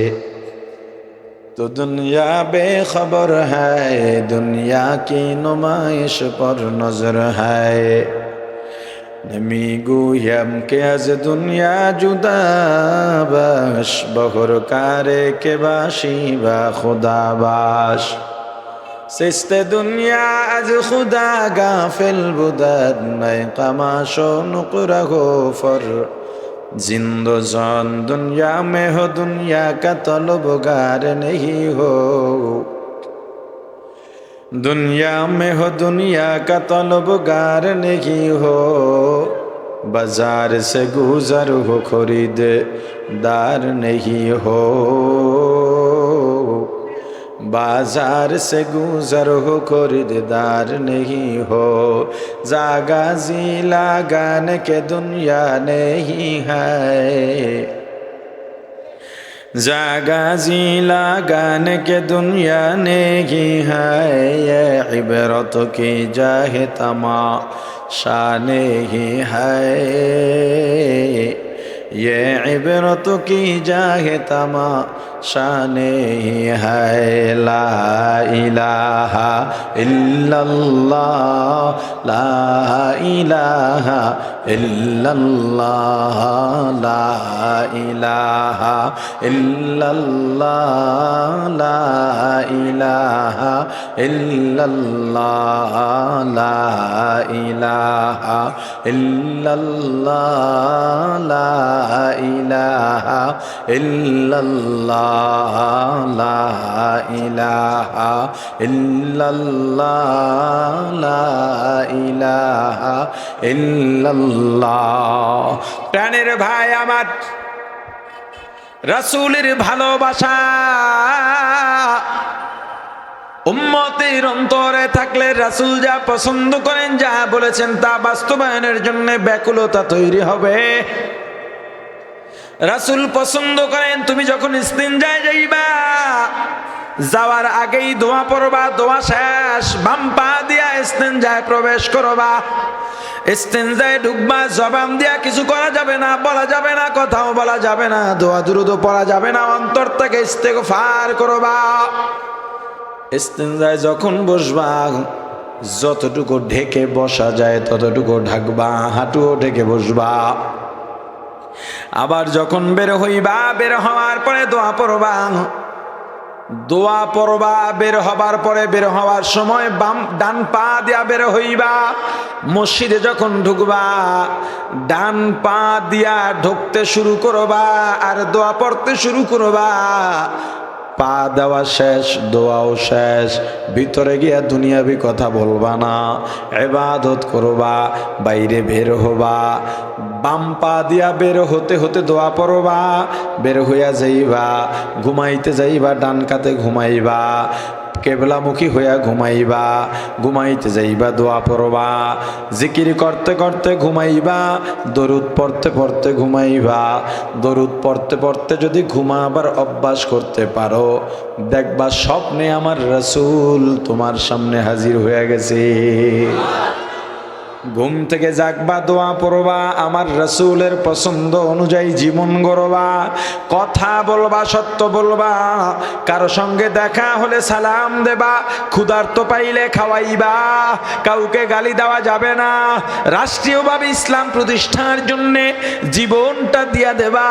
Speaker 1: तो दुनिया बेखबर है, दुनिया की नुमाइश पर नजर है। نمیگویم که از دنیا جدا باش، بهر کاره که باشی و خدا باش. سست دنیا از خدا غافل بودد، میں قماش و نقره فر زندگان دنیا میں ہو، دنیا کا طلبگار نہیں ہو، दुनिया में हो दुनिया का तलबगार नहीं हो, बाजार से गुजर हो खरीददार नहीं हो, बाजार से गुजर हो खरीददार नहीं हो, जागा जी लगाने के दुनिया नहीं है, जागा जी लगाने के दुनिया नहीं है, ये इबरत की जाहे तमाशा नहीं है, ये इबरत की जाहे तमाशा नहीं है। ला इलाहा इल्लल्लाह, ला इलाहा इल्लल्लाह, ला इलाहा इल्लल्लाह, ला इलाहा इल्लल्लाह, ला इलाहा इल्लल्लाह, ला इलाहा इल्लल्लाह, ला इलाहा इल्लल्लाह, ला ইলাহা ইল্লাল্লাহ। প্রাণের ভাই আমার, রাসূলের ভালোবাসা উম্মতের অন্তরে থাকলে রাসূল যা পছন্দ করেন, যা বলেছেন তা বাস্তবায়নের জন্য ব্যাকুলতা তৈরি হবে। রাসূল পছন্দ করেন তুমি যখন ইস্তিনজায় যাইবা, যাওয়ার আগেই দোয়া পড়বা, দোয়া শেষ বাম পা দিয়া ইস্তিনজায় প্রবেশ করবা, ইস্তিনজায় ঢুকবা, জবান দিয়া কিছু করা যাবে না, বলা যাবে না, কথাও বলা যাবে না, দোয়া দুরূদ পড়া যাবে না, অন্তর থেকে ইস্তেগফার করবা। ইস্তিনজায় যখন বসবা, যতটুকু ঢেকে বসা যায় ততটুকু ঢাকবা, হাঁটুও ঢেকে বসবা। আবার যখন বের হইবা, বের হওয়ার পরে দোয়া পড়বা, দোয়া পড়বা, বের হবার পরে বের হওয়ার সময় ডান পা দিয়া বের হইবা। মসজিদে যখন ঢুকবা, ডান পা দিয়া ঢুকতে শুরু করবা আর দোয়া পড়তে শুরু করবা। পা দেওয়া শেষ, দোয়াও শেষ, ভিতরে গিয়া দুনিয়াবি কথা বলবা না, ইবাদত করবা, বাইরে বের হবা। বাম পা দিয়া বের হতে হতে দোয়া পড়বা, বের হইয়া যাইবা, ঘুমাইতে যাইবা, ডান কাতে ঘুমাইবা, কেবলামুখী হইয়া ঘুমাইবা, ঘুমাইতে যাইবা, দোয়া পড়বা, জিকির করতে করতে ঘুমাইবা, দরুদ পড়তে পড়তে ঘুমাইবা। দরুদ পড়তে পড়তে যদি ঘুমাবার অভ্যাস করতে পারো, দেখবা স্বপ্নে আমার রাসূল তোমার সামনে হাজির হয়ে গেছে। ঘুম থেকে জাগবা, দোয়া পড়বা, আমার রাসূলের পছন্দ অনুযায়ী জীবন গড়বা, কথা বলবা, সত্য বলবা, কারো সঙ্গে দেখা হলে সালাম দেবা, ক্ষুধার্ত পাইলে খাওয়াইবা, কাউকে গালি দেওয়া যাবে না, রাষ্ট্রীয়ভাবে ইসলাম প্রতিষ্ঠার জন্য জীবনটা দিয়া দেবা,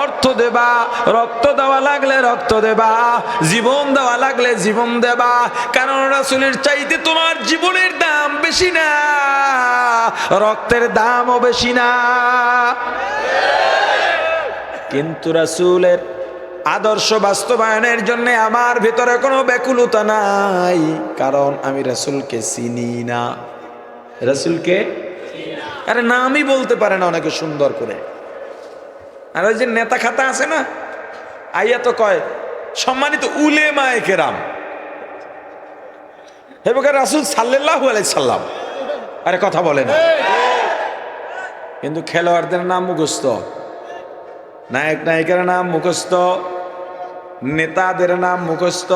Speaker 1: অর্থ দেবা, রক্ত দেওয়া লাগলে রক্ত দেবা, জীবন দেওয়া লাগলে জীবন দেবা, কারণ রাসূলের চাইতে তোমার জীবনের দাম বেশি না, রক্তের দামও বেশি না। কিন্তু রাসূলের আদর্শ বাস্তবায়নের জন্য আমার ভিতরে কোনো ব্যাকুলতা নাই, কারণ আমি রাসূলকে চিনি না। রাসূলকে আরে নামই বলতে পারে না অনেকে সুন্দর করে। আর ওই যে নেতা খাতা আছে না, আইয়া তো কয় সম্মানিত উলেমায়ে কেরাম, হে বকর রাসূল সাল্লাল্লাহু আলাইহি সাল্লাম, আরে কথা বলে না। কিন্তু খেলোয়াড়দের নাম মুখস্থ, নায়ক নায়িকার নাম মুখস্থ, নেতাদের নাম মুখস্থ,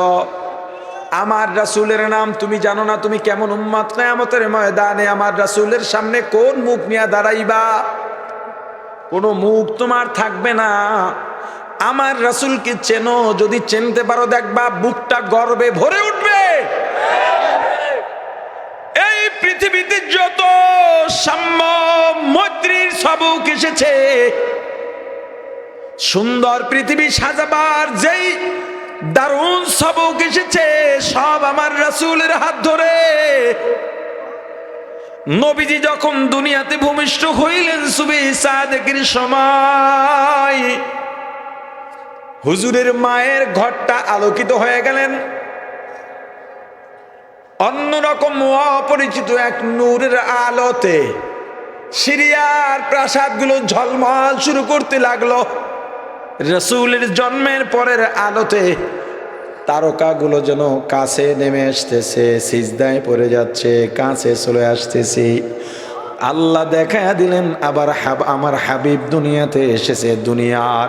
Speaker 1: আমার রাসূলের নাম তুমি জানো না। তুমি কেমন উম্মত, কিয়ামতের ময়দানে আমার রাসূলের সামনে কোন মুখ নিয়ে দাঁড়াইবা? কোনো মুখ তোমার থাকবে না। আমার রাসূলকে চেনো, যদি চিনতে পারো দেখবা বুকটা গর্বে ভরে উঠবে। এই পৃথিবীতে যত সাম্য মৈত্রীর সবক এসেছে, সুন্দর পৃথিবী সাজাবার যেই দারুণ সবক এসেছে, সব আমার রাসূলের হাত ধরে। নবীজি যখন দুনিয়াতে ভূমিষ্ঠ হইলেন সুবহি সাদেকের সময়, হুজুরের মায়ের ঘরটা আলোকিত হয়ে গেলেন। অন্যরকম অপরিচিত এক নূরের আলোতে সিরিয়ার প্রাসাদগুলো ঝলমল শুরু করতে লাগলো। রাসূলের জন্মের পরের আলোতে তারকাগুলো যেন কাছে নেমে আসতেছে, সিজদায় পড়ে যাচ্ছে, কাছে চলে আসতেছে। আল্লাহ দেখা দিলেন আবার আমার হাবিব দুনিয়াতে এসেছে। দুনিয়ার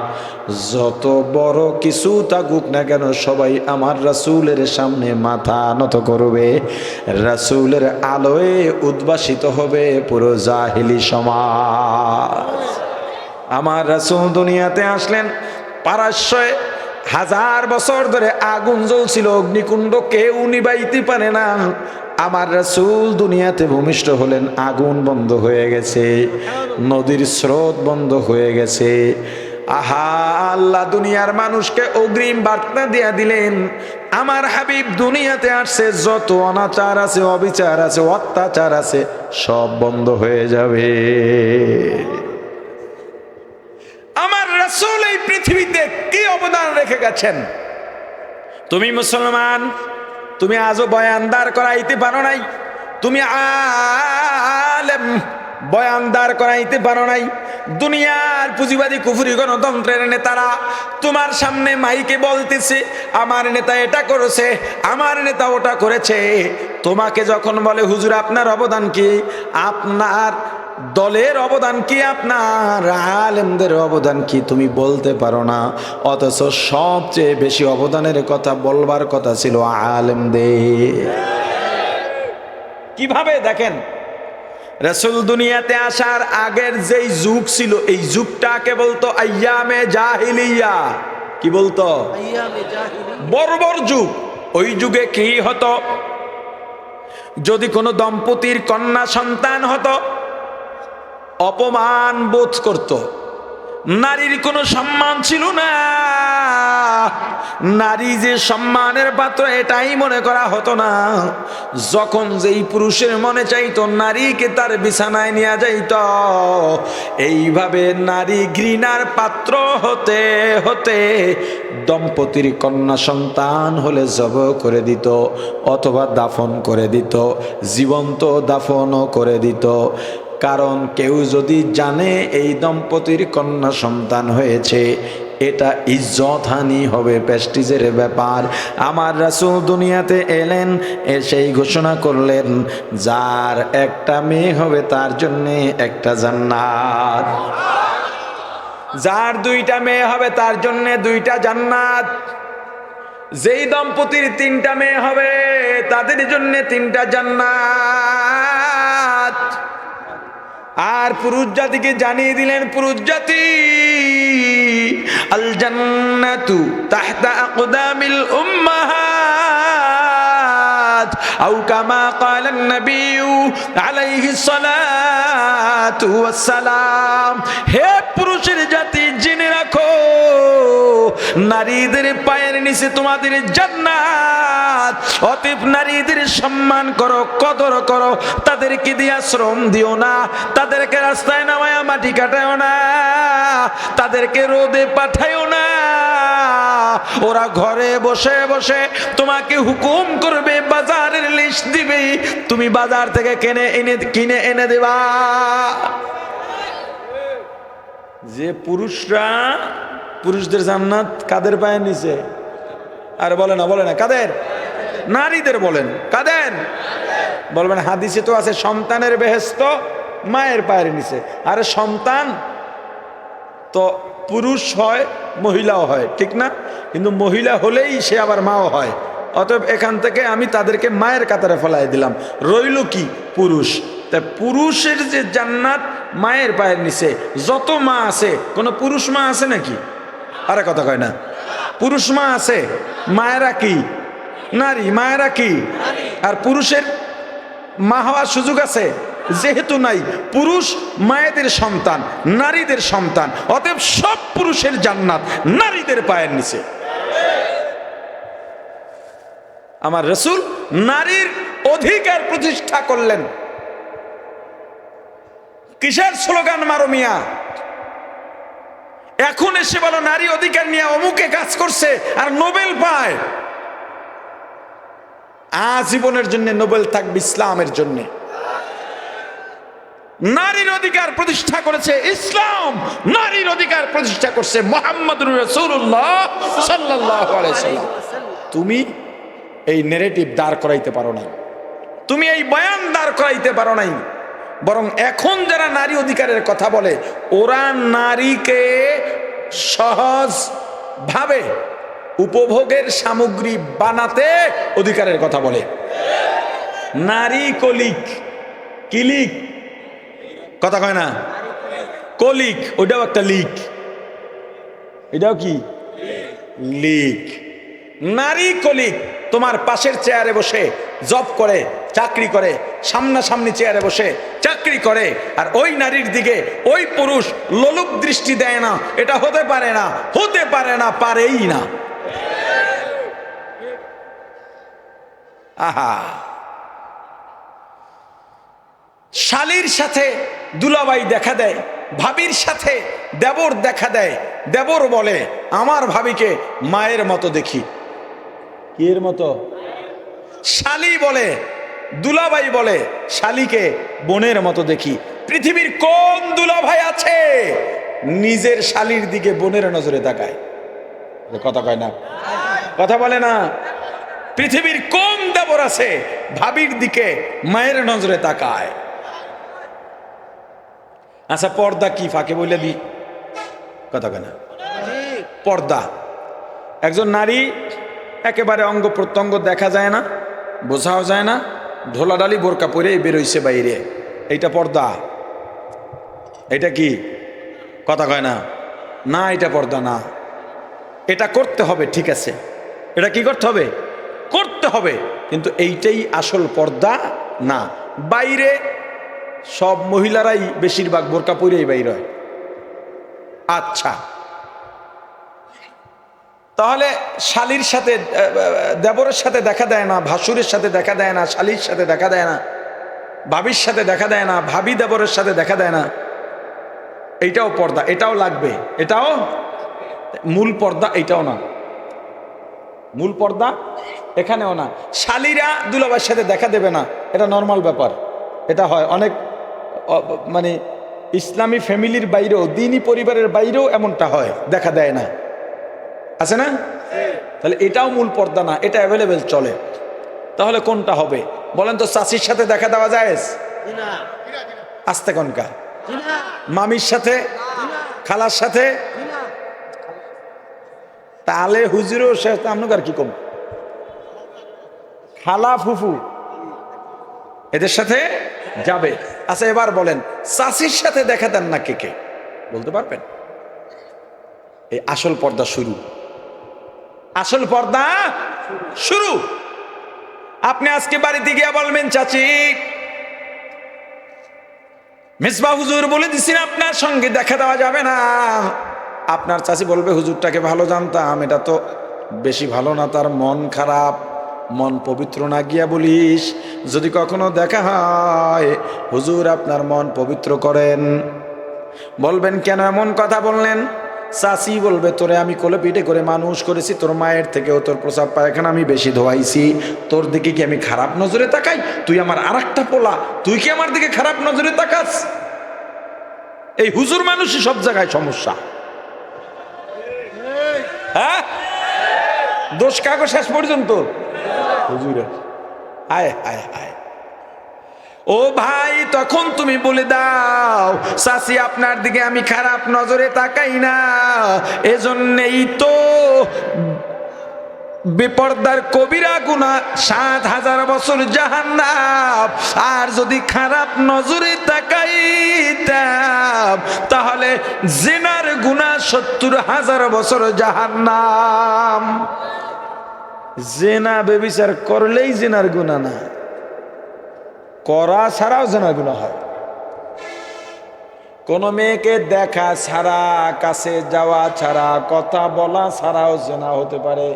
Speaker 1: যত বড় কিছু থাকুক না কেন সবাই আমার রাসূলের সামনে মাথা নত করবে। রাসূলের আলোয় উদ্ভাসিত হবে পুরো জাহিলি সমাজ। আমার রাসূল দুনিয়াতে আসলেন, পারস্যে 1000 বছর ধরে আগুন জ্বলছিল, অগ্নিকুণ্ড কেউ নিবাইতে পারে না। আমার রাসূল দুনিয়াতে ভূমিষ্ঠ হলেন, আগুন বন্ধ হয়ে গেছে, নদীর স্রোত বন্ধ হয়ে গেছে। আহা, আল্লাহ দুনিয়ার মানুষকে অগ্রিম বার্তা দিয়া দিলেন, আমার হাবিব দুনিয়াতে আসছে, যত অনাচার আছে, অবিচার আছে, অত্যাচার আছে সব বন্ধ হয়ে যাবে। আমার রাসূল এই পৃথিবীতে কি অবদান রেখে গেছেন? তুমি মুসলমান, তুমি আজও বয়ানদার করাইতে পারো নাই, তুমি আলেম বয়ানদার করাইতে পারো নাই। দুনিয়ার পুঁজিবাদী কুফরি গণতন্ত্রের নেতারা তোমার সামনে মাইকে বলতেছে আমার নেতা এটা করেছে, আমার নেতা ওটা করেছে। তোমাকে যখন বলে হুজুর আপনার অবদান কি, আপনার দলের অবদান কি, আপনার আলেমদের অবদান কি, তুমি বলতে পারো না। অথচ সবচেয়ে বেশি অবদানের কথা বলবার কথা ছিল আলেমদের। কিভাবে দেখেন, রাসূল দুনিয়াতে আসার আগের যেই যুগ ছিল এই যুগটাকে বলতো আইয়ামে জাহিলিয়া। কি বলতো? বর্বর যুগ। ওই যুগে কি হতো, যদি কোনো দম্পতির কন্যা সন্তান হতো অপমান বোধ করত, নারীর কোনো সম্মান ছিল না। নারী যে সম্মানের পাত্র এটাই মনে করা হতো না। যখন যেই পুরুষের মনে চাইতো নারীকে তার বিছানায় নিয়ে যাইত, এইভাবে নারী ঘৃণার পাত্র হতে হতে দম্পতির কন্যা সন্তান হলে জবাহ করে দিত অথবা দাফন করে দিত, জীবন্ত দাফনও করে দিত। কারণ কেউ যদি জানে এই দম্পতির কন্যা সন্তান হয়েছে, এটা ইজ্জতহানি হবে, প্রেস্টিজের ব্যাপার। আমার রাসূল দুনিয়াতে এলেন, এসেই ঘোষণা করলেন যার একটা মেয়ে হবে তার জন্যে একটা জান্নাত, যার 2টা মেয়ে হবে তার জন্যে 2টা জান্নাত, যেই দম্পতির 3টা মেয়ে হবে তাদের জন্যে 3টা জান্নাত। আর পুরুষ জাতিকে জানিয়ে দিলেন, পুরুষ জাতি আল জান্নাতু তাহতা আকদামিল উম্মাহাত আও কামা ক্বালা নবী আলাইহিস সালাতু ওয়াস সালাম। হে পুরুষের জাতি, জেনে রাখো নারীদের পায়ের নিচে তোমাদের জান্নাত। অতএব নারীদের সম্মান করো, কদর করো, তাদেরকে দিয়া শ্রম দিও না, তাদেরকে রাস্তায় নামায়া মাটি কাটায়ও না, তাদেরকে রোদে পাঠায়ও না। ওরা ঘরে বসে বসে তোমাকে হুকুম করবে, বাজারের লিস্ট দিবে, তুমি বাজার থেকে কিনে এনে দেবা। যে পুরুষরা, পুরুষদের জান্নাত কাদের পায়ের নিচে? আর বলে না কাদের? নারীদের। বলেন কাদের? বলবেন হাদিসে তো আছে সন্তানের বেহেশত মায়ের পায়ের নিচে। আরে সন্তান তো পুরুষ হয় মহিলাও হয়, ঠিক না? কিন্তু মহিলা হলেই সে আবার মাও হয়। অতএব এখান থেকে আমি তাদেরকে মায়ের কাতারে ফেলাই দিলাম, রইল কি? পুরুষ। তা পুরুষের যে জান্নাত মায়ের পায়ের নিচে। যত মা আছে, কোনো পুরুষ মা আছে নাকি? আরে কথা কয় না। পুরুষ মা আছে, মায়েরা কি? নারী। মায়েরা কি? আর পুরুষের মা হওয়ার সুযোগ আছে? যেহেতু নাই, পুরুষ মায়েদের সন্তান, নারীদের সন্তান। অতএব সব পুরুষের জান্নাত নারীদের পায়ের নিচে। আমার রাসূল নারীর অধিকার প্রতিষ্ঠা করলেন। কিসের স্লোগান মারো মিয়া? এখন এসে বলো নারী অধিকার নিয়ে অমুকে কাজ করছে আর নোবেল পায়। আজীবনের জন্য নোবেল থাকবে ইসলামের জন্য। নারীর অধিকার প্রতিষ্ঠা করেছে ইসলাম, নারীর অধিকার প্রতিষ্ঠা করছে মুহাম্মদুর রাসূলুল্লাহ সাল্লাল্লাহু আলাইহি ওয়াসাল্লাম। তুমি এই নেরেটিভ দাঁড় করাইতে পারো নাই, তুমি এই বয়ান দাঁড় করাইতে পারো নাই। বরং এখন যারা নারী অধিকারের কথা বলে ওরা নারীকে সহজ ভাবে উপভোগের সামগ্রী বানাতে অধিকারের কথা বলে। নারী কলিক, কিলিক কথা কয় না, কলিক ওইটাও একটা লিক, এটাও কি লিক। নারী কলিক তোমার পাশের চেয়ারে বসে জব করে, চাকরি করে, সামনাসামনি চেয়ারে বসে চাকরি করে, আর ওই নারীর দিকে ওই পুরুষ লোলুপ দৃষ্টি দেয় না। এটা হতে পারে না, হতে পারে না, পারেই না। আহা, শালীর সাথে দুলাভাই দেখা দেয়, ভাবির সাথে দেবর দেখা দেয়। দেবর বলে আমার ভাবিকে মায়ের মতো দেখি। কি এর মতো? শালী বলে, দুলাভাই বলে শালীকে বোনের মতো দেখি। পৃথিবীর কোন দুলাভাই আছে নিজের শালীর দিকে বোনের নজরে তাকায়? কথা কয় না, কথা বলে না। পৃথিবীর কোন দেবর আছে ভাবির দিকে মায়ের নজরে তাকায়? আচ্ছা, পর্দা কি ফাঁকে বলে দি, কথা কয় না। পর্দা, একজন নারী একেবারে অঙ্গ প্রত্যঙ্গ দেখা যায় না, বোঝাও যায় না, ঢোলাডালি বোরকা পরে বেরোইছে বাইরে, এইটা পর্দা? এটা কি, কথা কয় না। না, এটা পর্দা না। এটা করতে হবে, ঠিক আছে, এটা কি করতে হবে? করতে হবে, কিন্তু এইটাই আসল পর্দা না। বাইরে সব মহিলারাই বেশিরভাগ বোরকা পরেই বাইরে হয়। আচ্ছা, তাহলে শালীর সাথে দেবরের সাথে দেখা দেয় না, ভাসুরের সাথে দেখা দেয় না, শালীর সাথে দেখা দেয় না, ভাবির সাথে দেখা দেয় না, ভাবি দেবরের সাথে দেখা দেয় না, এইটাও পর্দা, এটাও লাগবে, এটাও মূল পর্দা, এইটাও না মূল পর্দা, এখানেও না। শালীরা দুলাভাইয়ের সাথে দেখা দেবে না, এটা নর্মাল ব্যাপার, এটা হয় অনেক, মানে ইসলামী ফ্যামিলির বাইরেও, দিনী পরিবারের বাইরেও এমনটা হয়, দেখা দেয় না, আছে না? তাহলে এটাও মূল পর্দা না, এটা অ্যাভেলেবেল চলে। তাহলে কোনটা হবে বলেন তো? চাচির সাথে দেখা দেওয়া যায়? আস্তে কনকা। মামির সাথে, খালার সাথে, তাহলে হুজুরও সে আপনার কি কম, খালা ফুফু এদের সাথে যাবে। আচ্ছা, এবার বলেন চাচির সাথে দেখা দেন না কে কে, বলতে পারবেন? এই আসল পর্দা শুরু, আসল পর্দা শুরু। আপনি আজকে বাড়িতে গিয়ে বলবেন চাচি, মিসবাহ হুজুর বলে দিছি আপনার সঙ্গে দেখা দেওয়া যাবে না। আপনার চাচি বলবে হুজুরটাকে ভালো জানতাম, এটা তো বেশি ভালো না, তার মন খারাপ, মন পবিত্র না গিয়া বলিস যদি কখনো দেখা হয় হুজুর আপনার মন পবিত্র করেন। বলবেন কেন এমন কথা বললেন? চাচি বলবে তোরে আমি কোলে পিঠে করে মানুষ করেছি, তোর মায়ের থেকেও তোর প্রসাব পায়খানা আমি বেশি ধোয়াইছি, তোর দিকে কি আমি খারাপ নজরে তাকাই? তুই আমার আরেকটা পোলা, তুই কি আমার দিকে খারাপ নজরে তাকাস? এই হুজুর মানুষই সব জায়গায় সমস্যা। হ্যাঁ, দোষ কাগজ শেষ পর্যন্ত হুজুরে। হায় হায় হায়, ও ভাই, তখন তুমি বলে দাও চাচি আপনার দিকে আমি খারাপ নজরে তাকাই না, এজন্যই তো বেপরদার কবিরা গুনাহ ৭,০০০ বছর জাহান্নাম। আর যদি খারাপ নজরে তাকাইতাম তাহলে জিনার গুনাহ ৭০,০০০ বছর জাহান্নাম। জিনা বেবিচার করলেই জিনার গুনাহ না, করা ছাড়াও জিনার গুনাহ হয়। কোন মেয়েকে দেখা ছাড়া, কাছে যাওয়া ছাড়া, কথা বলা ছাড়াও জিনা হতে পারে।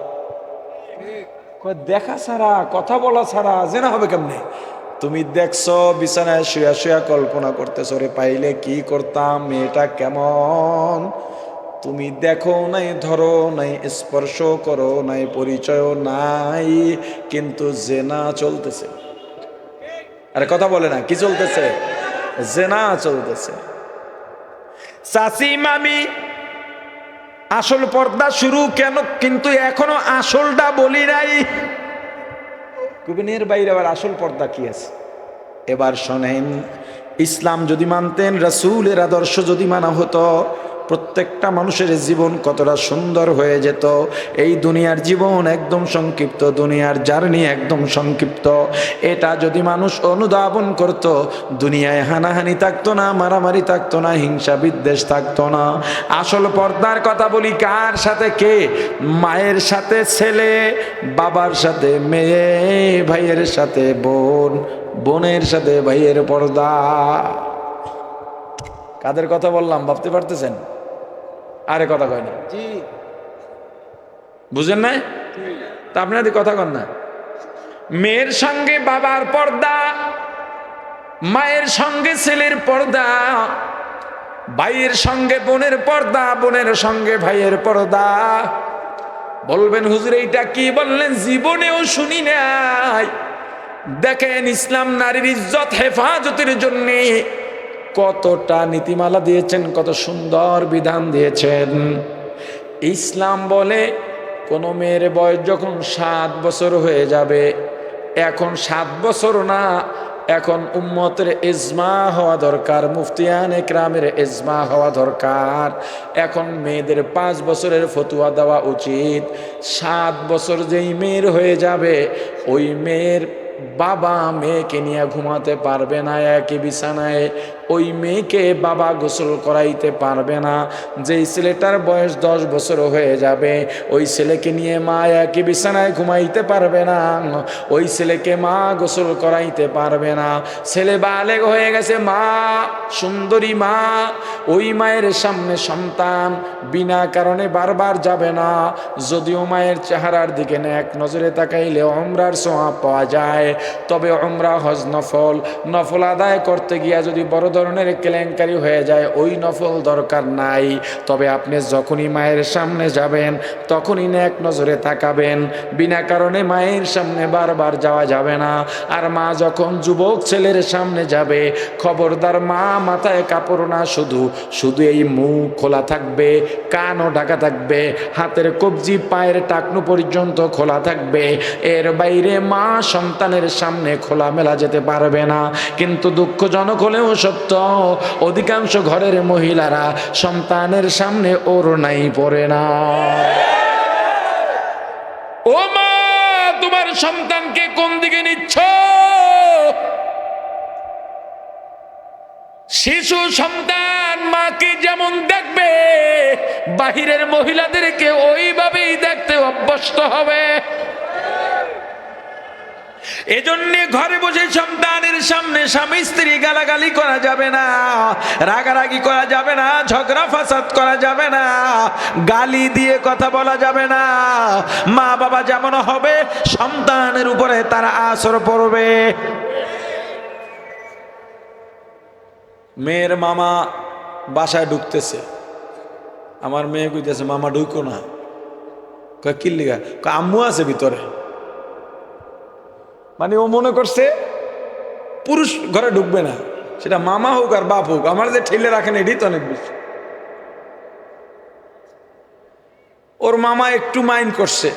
Speaker 1: দেখা ছাড়া, কথা বলা ছাড়া জিনা হবে কেমনে? তুমি দেখছো বিছানায় শুয়া শুয়া কল্পনা করতেছো, রে পাইলে কি করতাম, মেয়েটা কেমন। তুমি দেখো নাই, ধরো নাই, স্পর্শ করো নাই, পরিচয়ও নাই, কিন্তু জেনা চলতেছে। আরে কথা বলে না, কি চলতেছে? জেনা চলতেছে। চাচি মামি আসল পর্দা শুরু কেন, কিন্তু এখনো আসলটা বলি নাই। কুবিনের বাইরে আবার আসল পর্দা কি আছে? এবার শোনেন, ইসলাম যদি মানতেন, রাসূলের আদর্শ যদি মানা হতো, প্রত্যেকটা মানুষের জীবন কতটা সুন্দর হয়ে যেত। এই দুনিয়ার জীবন একদম সংক্ষিপ্ত, দুনিয়ার জার্নি একদম সংক্ষিপ্ত। এটা যদি মানুষ অনুধাবন করত, দুনিয়ায় হানাহানি থাকতো না, মারামারি থাকতো না, হিংসা বিদ্বেষ থাকতো না। আসল পর্দার কথা বলি, কার সাথে? কে? মায়ের সাথে ছেলে, বাবার সাথে মেয়ে, ভাইয়ের সাথে বোন, বোনের সাথে ভাইয়ের পর্দা। কাদের কথা বললাম ভাবতে পারতেছেন? আরে কথা কয় না, বুঝেন না? তা আপনাদের কথা কন না। মেয়ের সঙ্গে বাবার পর্দা, মায়ের সঙ্গে ছেলের পর্দা, ভাইয়ের সঙ্গে বোনের পর্দা, বোনের সঙ্গে ভাইয়ের পর্দা। বলবেন হুজুর এইটা কি বললেন? জীবনেও শুনি নাই। দেখেন, ইসলাম নারীর ইজ্জত হেফাজতের জন্য কতটা নীতিমালা দিয়েছেন, কত সুন্দর বিধান দিয়েছেন। ইসলাম বলে কোনো মেয়ের বয়স যখন 7 বছর হয়ে যাবে, এখন 7 বছর না, এখন উম্মতের ইজমা হওয়া দরকার, মুফতিয়ানে কেরামের ইজমা হওয়া দরকার। এখন মেয়েদের 5 বছরের ফতোয়া দেওয়া উচিত। 7 বছর যেই মেয়ের হয়ে যাবে, ওই মেয়ের বাবা মেয়েকে নিয়ে ঘুমাতে পারবে না একই বিছানায়। ওই মেয়েকে বাবা গোসল করাইতে পারবে না। যেই ছেলেটার বয়স 10 বছর হয়ে যাবে, ওই ছেলেকে নিয়ে মা একই বিছানায় ঘুমাইতে পারবে না, ওই ছেলেকে মা গোসল করাইতে পারবে না। ছেলে বালেগ হয়ে গেছে, মা সুন্দরী মা, ওই মায়ের সামনে সন্তান বিনা কারণে বারবার যাবে না। যদিও মায়ের চেহারার দিকে এক নজরে তাকাইলে উমরার সওয়াব পাওয়া যায়, তবে উমরা হজ নফল, নফল আদায় করতে গিয়া যদি বড় ধরনের কেলেঙ্কারি হয়ে যায়, ওই নফল দরকার নাই। তবে আপনি যখনই মায়ের সামনে যাবেন, তখনই এক নজরে তাকাবেন, বিনা কারণে মায়ের সামনে বারবার যাওয়া যাবে না। আর মা যখন যুবক ছেলের সামনে যাবে, খবরদার মা মাথায় কাপড় না, শুধু শুধু এই মুখ খোলা থাকবে, কানও ঢাকা থাকবে, হাতের কবজি পায়ের টাকনু পর্যন্ত খোলা থাকবে। এর বাইরে মা সন্তানের সামনে খোলামেলা যেতে পারবে না। কিন্তু দুঃখজনক হলেও সত্য, অধিকাংশ ঘরের মহিলারা সন্তানের সামনে ওড়নাই পরে না। ও মা, তোমার সন্তানকে কোন দিকে নিচ্ছ? শিশু সন্তান মাকে যেমন দেখবে, বাহিরের মহিলাদেরকে ওইভাবেই দেখতে অভ্যস্ত হবে। এজন্য ঘরে বসে সন্তানের সামনে স্বামী স্ত্রী গালাগালি করা যাবে না, রাগারাগি করা যাবে না, ঝগড়া ফাসাদ করা যাবে না, গালি দিয়ে কথা বলা যাবে না। মা বাবা যেমন হবে, সন্তানের উপরে তারা আসর পড়বে। মেয়ের মামা বাসায় ঢুকতেছে, আমার মেয়ে কইতেছে মামা ঢুকো না। কয় কি লিগা? কয় আম্মু আছে ভিতরে। মানে ও মনে করছে পুরুষ ঘরে ঢুকবে না, সেটা মামা হোক আর বাপ হোক, আমার যে ঠেলে রাখেন এটি তো অনেক বেশি। ওর মামা একটু মাইন্ড করছে,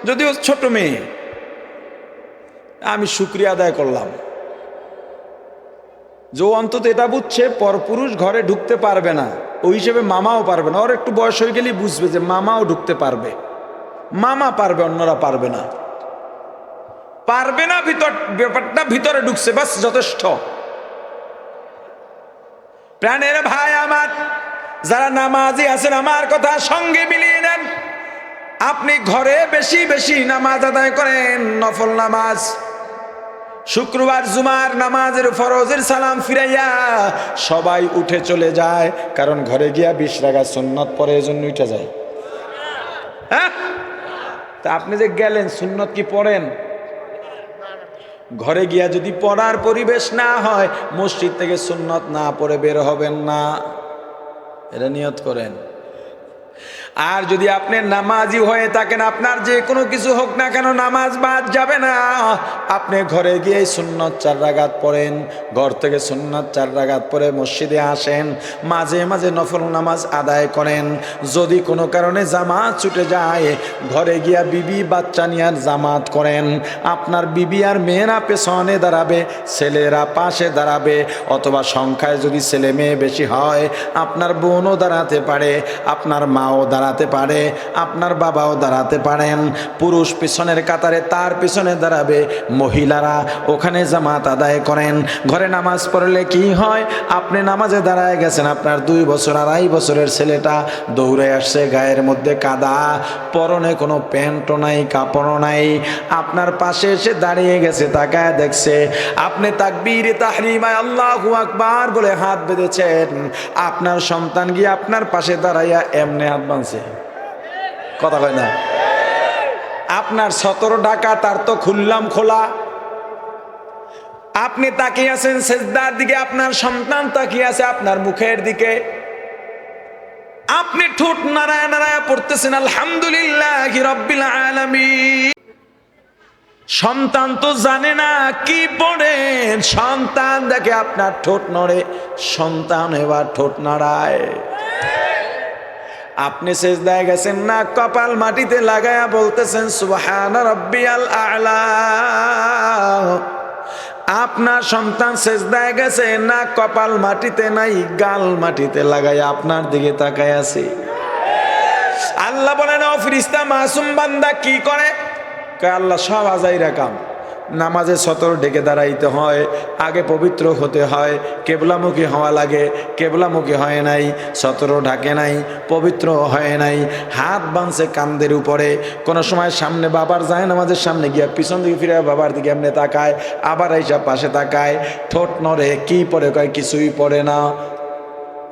Speaker 1: যদিও ছোট মেয়ে। আমি শুকরিয়া আদায় করলাম যে অন্তত এটা বুঝছে পরপুরুষ ঘরে ঢুকতে পারবে না, ওই হিসেবে মামাও পারবে না। ওর একটু বয়স হয়ে গেলেই বুঝবে যে মামাও ঢুকতে পারবে, মামা পারবে, অন্যরা পারবে না। পারবে না ভিতর, ব্যাপারটা ভিতরে ঢুকছে, বাস যথেষ্ট। প্রাণের ভাই আমার, যারা নামাজি আছেন, আমার কথা সঙ্গে মিলিয়ে নেন। আপনি ঘরে বেশি বেশি নামাজ আদায় করেন, নফল নামাজ। শুক্রবার জুমার নামাজের ফরজের সালাম ফিরাইয়া সবাই উঠে চলে যায়, কারণ ঘরে গিয়া 20 রাকাত সুন্নত পড়ে, এজন্য উঠে যায়। হ্যাঁ, তা আপনি যে গেলেন, সুন্নত কি পড়েন? ঘরে গিয়া যদি পড়ার পরিবেশ না হয়, মসজিদ থেকে সুন্নত না পড়ে বের হবেন না, এটা নিয়ত করেন। আর যদি আপনি নামাজি হয়ে থাকেন, আপনার যে কোনো কিছু হোক না কেন, নামাজ বাদ যাবে না। আপনি ঘরে গিয়ে সুন্নত 4 রাকাত পড়েন, ঘর থেকে সুন্নত 4 রাকাত পড়ে মসজিদে আসেন, মাঝে মাঝে নফল নামাজ আদায় করেন। যদি কোনো কারণে জামাত ছুটে যায়, ঘরে গিয়া বিবি বাচ্চা নিয়ে জামাত করেন। আপনার বিবি আর মেয়েরা পেছনে দাঁড়াবে, ছেলেরা পাশে দাঁড়াবে, অথবা সংখ্যায় যদি ছেলে মেয়ে বেশি হয় আপনার বোনও দাঁড়াতে পারে, আপনার মাও দাঁড়াতে পারে, আপনার বাবাও দাঁড়াতে পারেন। পুরুষ পিছনের কাতারে তার পিছনে দাঁড়াবে, মহিলারা ওখানে জামাত আদায় করেন। ঘরে নামাজ পড়লে কি হয়, আপনি নামাজে দাঁড়ায় গেছেন, আপনার 2 বছর 2.5 বছরের ছেলেটা দৌড়ে আসছে, গায়ের মধ্যে কাদা, পরনে কোনো প্যান্টও নাই, কাপড়ও নাই, আপনার পাশে এসে দাঁড়িয়ে গেছে, তাকায় দেখছে আপনি তাকবীরে তাহরিমা আল্লাহু আকবার বলে হাত বেঁধেছেন। আপনার সন্তান গিয়ে আপনার পাশে দাঁড়াইয়া এমনি হাত বাঁধছে, কথা কয় না? আপনার 17 টাকা তার তো খুললাম খোলা। আপনি তাকিয়ে আছেন সেজদার দিকে, আপনার সন্তান তাকিয়ে আছে আপনার মুখের দিকে। আপনি ঠোঁট নাড়ায় নাড়ায় পড়তেছেন আলহামদুলিল্লাহি রাব্বিল আলামিন। সন্তান তো জানে না কি পড়েন, সন্তান দেখে আপনার ঠোঁট নড়ে, সন্তান এবার ঠোঁট নাড়ায়। আপনি সেজদায় গেছেন না, কপাল মাটিতে লাগায়া বলতেছেন সুবহানা রাব্বিয়াল আ'লা। আপনার সন্তান সেজদায় গেছে না, কপাল মাটিতে নাই, গাল মাটিতে লাগায়া আপনার দিকে তাকায় আছে। আল্লাহ বলেন ও ফেরেশতা মাসুম বান্দা কি করে? আল্লাহ সব আজাইরা কাম। নামাজে 17 ডেকে দাঁড়াইতে হয়, আগে পবিত্র হতে হয়, কেবলামুখী হওয়া লাগে, কেবলামুখী হয় নাই, 17 ঢাকে নাই, পবিত্র হয় নাই, হাত বাঁধছে কান্দের উপরে। কোনো সময় সামনে বাবার যায়, নামাজের সামনে গিয়া পিছন দিকে ফিরে বাবার দিকে এমনি তাকায়, আবার এইসব পাশে তাকায়, ঠোঁট নড়ে, কি পড়ে? কয় কিছুই পড়ে না।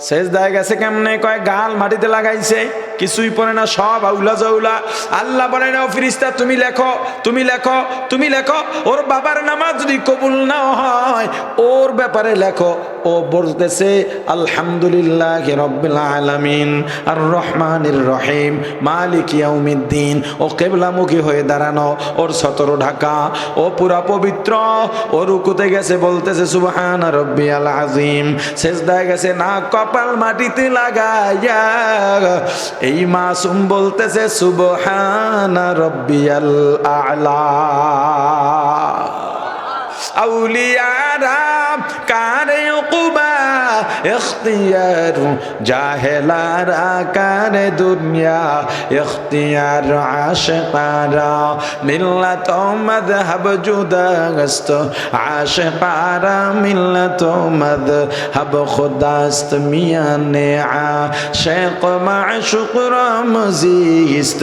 Speaker 1: সেজদায় গেছে কেমনে? কয় গাল মাটিতে লাগাইছে, কিছুই পড়ে না, সব আউলা জাউলা। আল্লাহ বলেন ও ফেরেশতা তুমি লেখো, তুমি লেখো, তুমি লেখো। ওর বাবার নামাজ যদি কবুল না হয় ওর ব্যাপারে লেখো। ও বলতেছে আলহামদুলিল্লাহি রাব্বিল আলামিন আর রহমানির রহিম মালিক ইয়াউমিদ্দিন। ও কিবলামুখী হয়ে দাঁড়ানো, ওর 17 ঢাকা, ও পুরা পবিত্র। ও রুকুতে গেছে বলতেছে সুবহানা রাব্বিয়াল আযীম। সেজদায় গেছে না, কপাল মাটিতে লাগাইয়া এই মাসুম বলতেছে সুবহানা রাব্বিয়াল আ'লা। আউলিয়ারা কারে উকুবা ইখতিয়ার, জাহেলারা কারে দুনিয়া ইখতিয়ার, আশিকারা মিল্লাত মাযহাব জুদাস্ত, আশিকারা মিল্লাত মাযহাব খুদাস্ত। মিয়ানে আশিক মাশুক রামজিস্ত,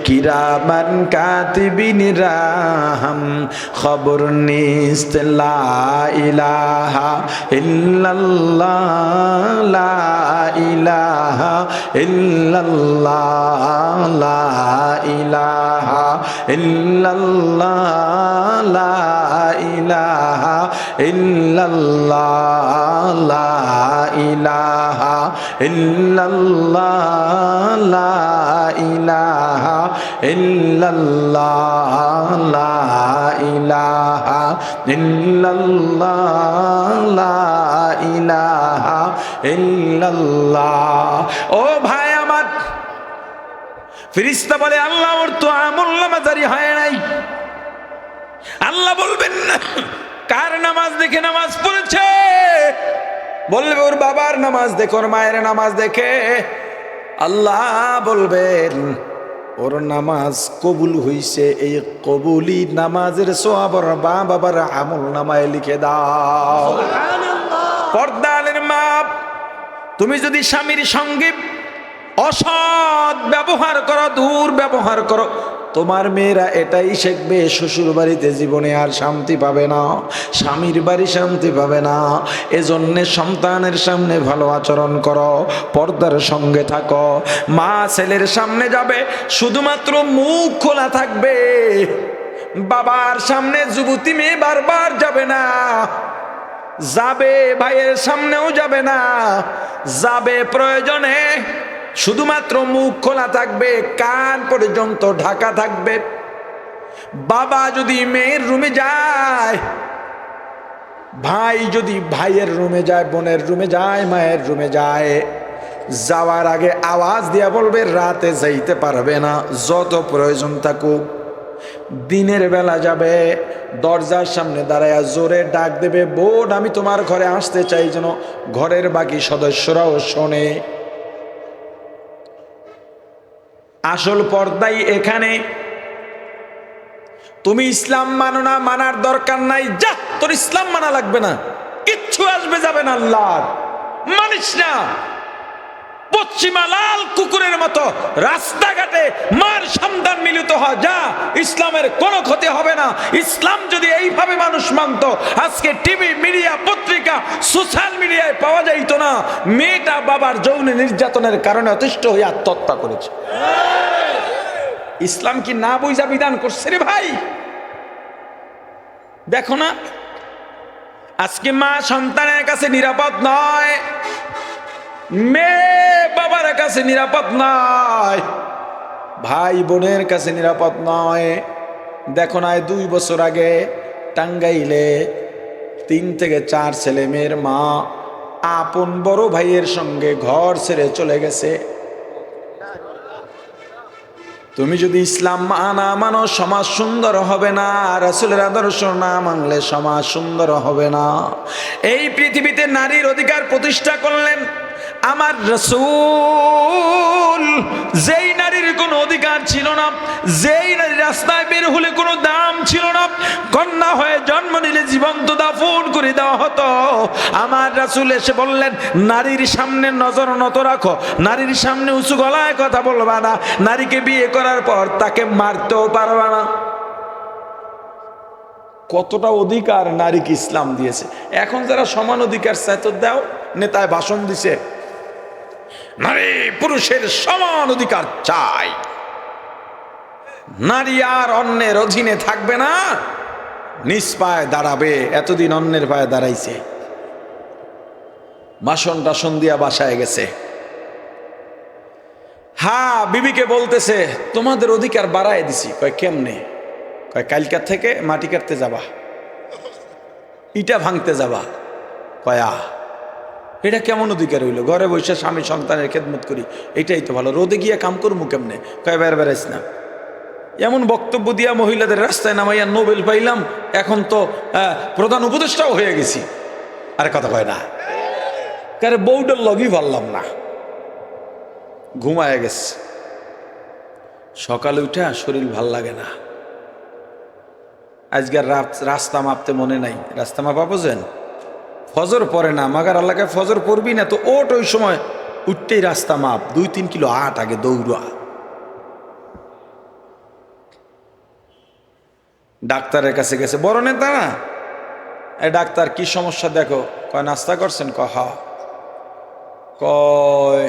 Speaker 1: কিরামান কাতিবিন রাহম খবর নিস্ত। লা ইলাহা ইল্লাল্লাহ, লা ইলাহা ইল্লাল্লাহ, লা ইলাহা ইল্লাল্লাহ, লা ইলাহা ইল্লাল্লাহ, লা ইলাহা ইল্লাল্লাহ, লা ইলাহা ইল্লাল্লাহ, লা ইলাহা ইল্লাল্লাহ, লা ইলাহা ইল্লাল্লাহ। ও ভাই আমার, ফেরেশতা বলে আল্লাহ ওর তো আমলনামা জারি হয় নাই। আল্লাহ বলবেন না কার নামাজ দেখে নামাজ পড়েছে, বলবে ওর বাবার নামাজ দেখে, ওর মায়ের নামাজ দেখে। আল্লাহ বলবেন ওর নামাজ কবুল হইছে, এই কবুলি নামাজের সওয়াব মা বাবার আমল নামায় লিখে দাও। পর্দার মা, তুমি যদি স্বামীর সঙ্গে অসৎ ব্যবহার করো, দূর ব্যবহার করো, তোমার মেয়েরা এটাই শিখবে, শ্বশুর বাড়িতে জীবনে আর শান্তি পাবে না, স্বামীর বাড়ি শান্তি পাবে না। এজন্য সন্তানের সামনে ভালো আচরণ করো, পর্দার সঙ্গে থাকো। মা ছেলের সামনে যাবে, শুধুমাত্র মুখ খোলা থাকবে। বাবার সামনে যুবতী মেয়ে বারবার যাবে না, যাবে ভাইয়ের সামনেও যাবে না, যাবে প্রয়োজনে শুধুমাত্র মুখ খোলা থাকবে, কান পর্যন্ত ঢাকা থাকবে। বাবা যদি মেয়ের রুমে যায়, ভাই যদি ভাইয়ের রুমে যায়, বোনের রুমে যায়, মায়ের রুমে যায়, যাওয়ার আগে আওয়াজ দিয়া বলবে রাতে যাইতে পারবে না, যত প্রয়োজন থাকুক। দিনের বেলা যাবে, দরজার সামনে দাঁড়ায়া জোরে ডাক দেবে, বোন আমি তোমার ঘরে আসতে চাই, যেন ঘরের বাকি সদস্যরাও শোনে। আসল পর্দাই এখানে। তুমি ইসলাম মানো না, মানার দরকার নাই, যা তোর ইসলাম মানা লাগবে না, কিচ্ছু আসবে যাবে না আল্লাহর, মানিস না। পশ্চিমা লাল কুকুরের মতো রাস্তাঘাটে মার সন্তান মিলিত হয়, যা, ইসলামের কোনো ক্ষতি হবে না। ইসলাম যদি এইভাবে মানুষ মানত, আজকে টিভি, মিডিয়া, পত্রিকা, সোশ্যাল মিডিয়ায় পাওয়া যাইত না মেয়েটা বাবার যৌন নির্যাতনের কারণে অতিষ্ঠ হয়ে আত্মহত্যা করেছে। ইসলাম কি না বুঝা বিধান করছে রে ভাই? দেখো না, আজকে মা সন্তানের কাছে নিরাপদ নয়, মেয়ে বাবার কাছে নিরাপদ নয়, ভাই বোনের কাছে নিরাপদ নয়। দেখো না, 2 বছর আগে টাঙ্গাইলে 3 থেকে 4 ছেলে মেয়ের মা আপন বড় ভাইয়ের সঙ্গে ঘর ছেড়ে চলে গেছে। তুমি যদি ইসলাম না মানো, সমাজ সুন্দর হবে না। রাসূলের আদর্শ না মানলে সমাজ সুন্দর হবে না। এই পৃথিবীতে নারীর অধিকার প্রতিষ্ঠা করলেন আমার রাসূল। যেই নারীর কোনো অধিকার ছিল না, যেই নারী রাস্তায় বের হলে কোনো দাম ছিল না, কন্যা হয়ে জন্ম নিলে জীবন্ত দাফন করে দেওয়া হতো, আমার রাসূল এসে বললেন নারীর সামনে নজর নত রাখো, নারীর সামনে উঁচু গলায় কথা বলবা না, নারীকে বিয়ে করার পর তাকে মারতেও পারবা না। কতটা অধিকার নারীকে ইসলাম দিয়েছে। এখন যারা সমান অধিকার চায় তো দাও, নেতায় ভাষণ দিছে নারী পুরুষের সমান অধিকার চাই, নারী আর অন্যের অধীনে থাকবে না, নিজ পায়ে দাঁড়াবে। এতদিন অন্যের পায়ে দাঁড়াইছে, ভাষণ টাষণ দিয়া বাসায় গেছে। হ্যাঁ, বিবিকে বলতেছে তোমাদের অধিকার বাড়ায় দিছি। কয় কেমনে? কয় কালকা থেকে মাটি কাটতে যাবা, ইটা ভাঙতে যাবা। কয়া এটা কেমন অধিকার হইল? ঘরে বসে স্বামী সন্তানের খেদমত করি, এটাই তো ভালো, রোদে গিয়ে কাম করবো কেমনে? কয় বের বেড়াইস না। এমন বক্তব্য দিয়া মহিলাদের রাস্তায় নামাইয়া নোবেল পাইলাম, এখন তো প্রধান উপদেষ্টাও হয়ে গেছি। আরে কথা কয় না, কারে বউটার লগই পারলাম না, ঘুমায় গেছে। সকালে উঠে শরীর ভাল লাগে না। আজকের রাস্তা মাপতে মনে নাই। রাস্তা মাপা বোঝেন? ফজর পরে না, মাগার আল্লাহকে ফজর পড়বি না তো ওট, ওই সময় উঠতেই রাস্তা মাপ, 2-3 কিলো আট আগে দৌড়া। ডাক্তারের কাছে গেছে, বড় নেতা না, এই ডাক্তার কি সমস্যা দেখো? কয় নাস্তা করছেন? হা। কয়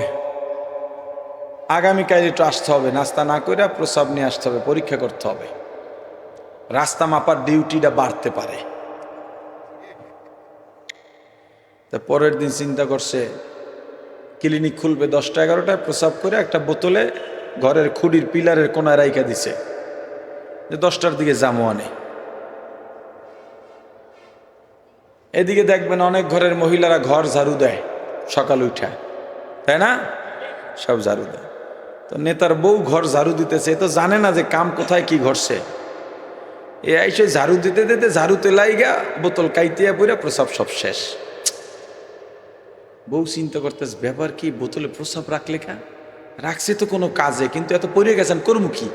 Speaker 1: আগামীকাল একটু আসতে হবে, নাস্তা না করে প্রস্রাব নিয়ে আসতে হবে, পরীক্ষা করতে হবে, রাস্তা মাপার ডিউটিটা বাড়তে পারে। তা পরের দিন চিন্তা করছে ক্লিনিক খুলবে 10টা-11টায়, প্রস্রাব করে একটা বোতলে ঘরের খুঁড়ির পিলারের কোনায় রাইখা দিছে যে 10টার দিকে জামো আনে। এদিকে দেখবেন অনেক ঘরের মহিলারা ঘর ঝাড়ু দেয় সকাল উঠা, তাই না? সব ঝাড়ু দেয়। তো নেতার বউ ঘর ঝাড়ু দিতেছে, এ তো জানে না যে কাম কোথায় কি ঘটছে। এ এসে ঝাড়ু দিতে দিতে ঝাড়ুতে লাইগা বোতল কাইতিয়া পড়ে প্রস্রাব সব শেষ। বউ চিন্তা করতেছে ব্যাপার কি, বোতলে প্রস্রাব রাখলে খা, রাখছে তো কোনো কাজে, কিন্তু এত পড়ে গেছেন করবো কি?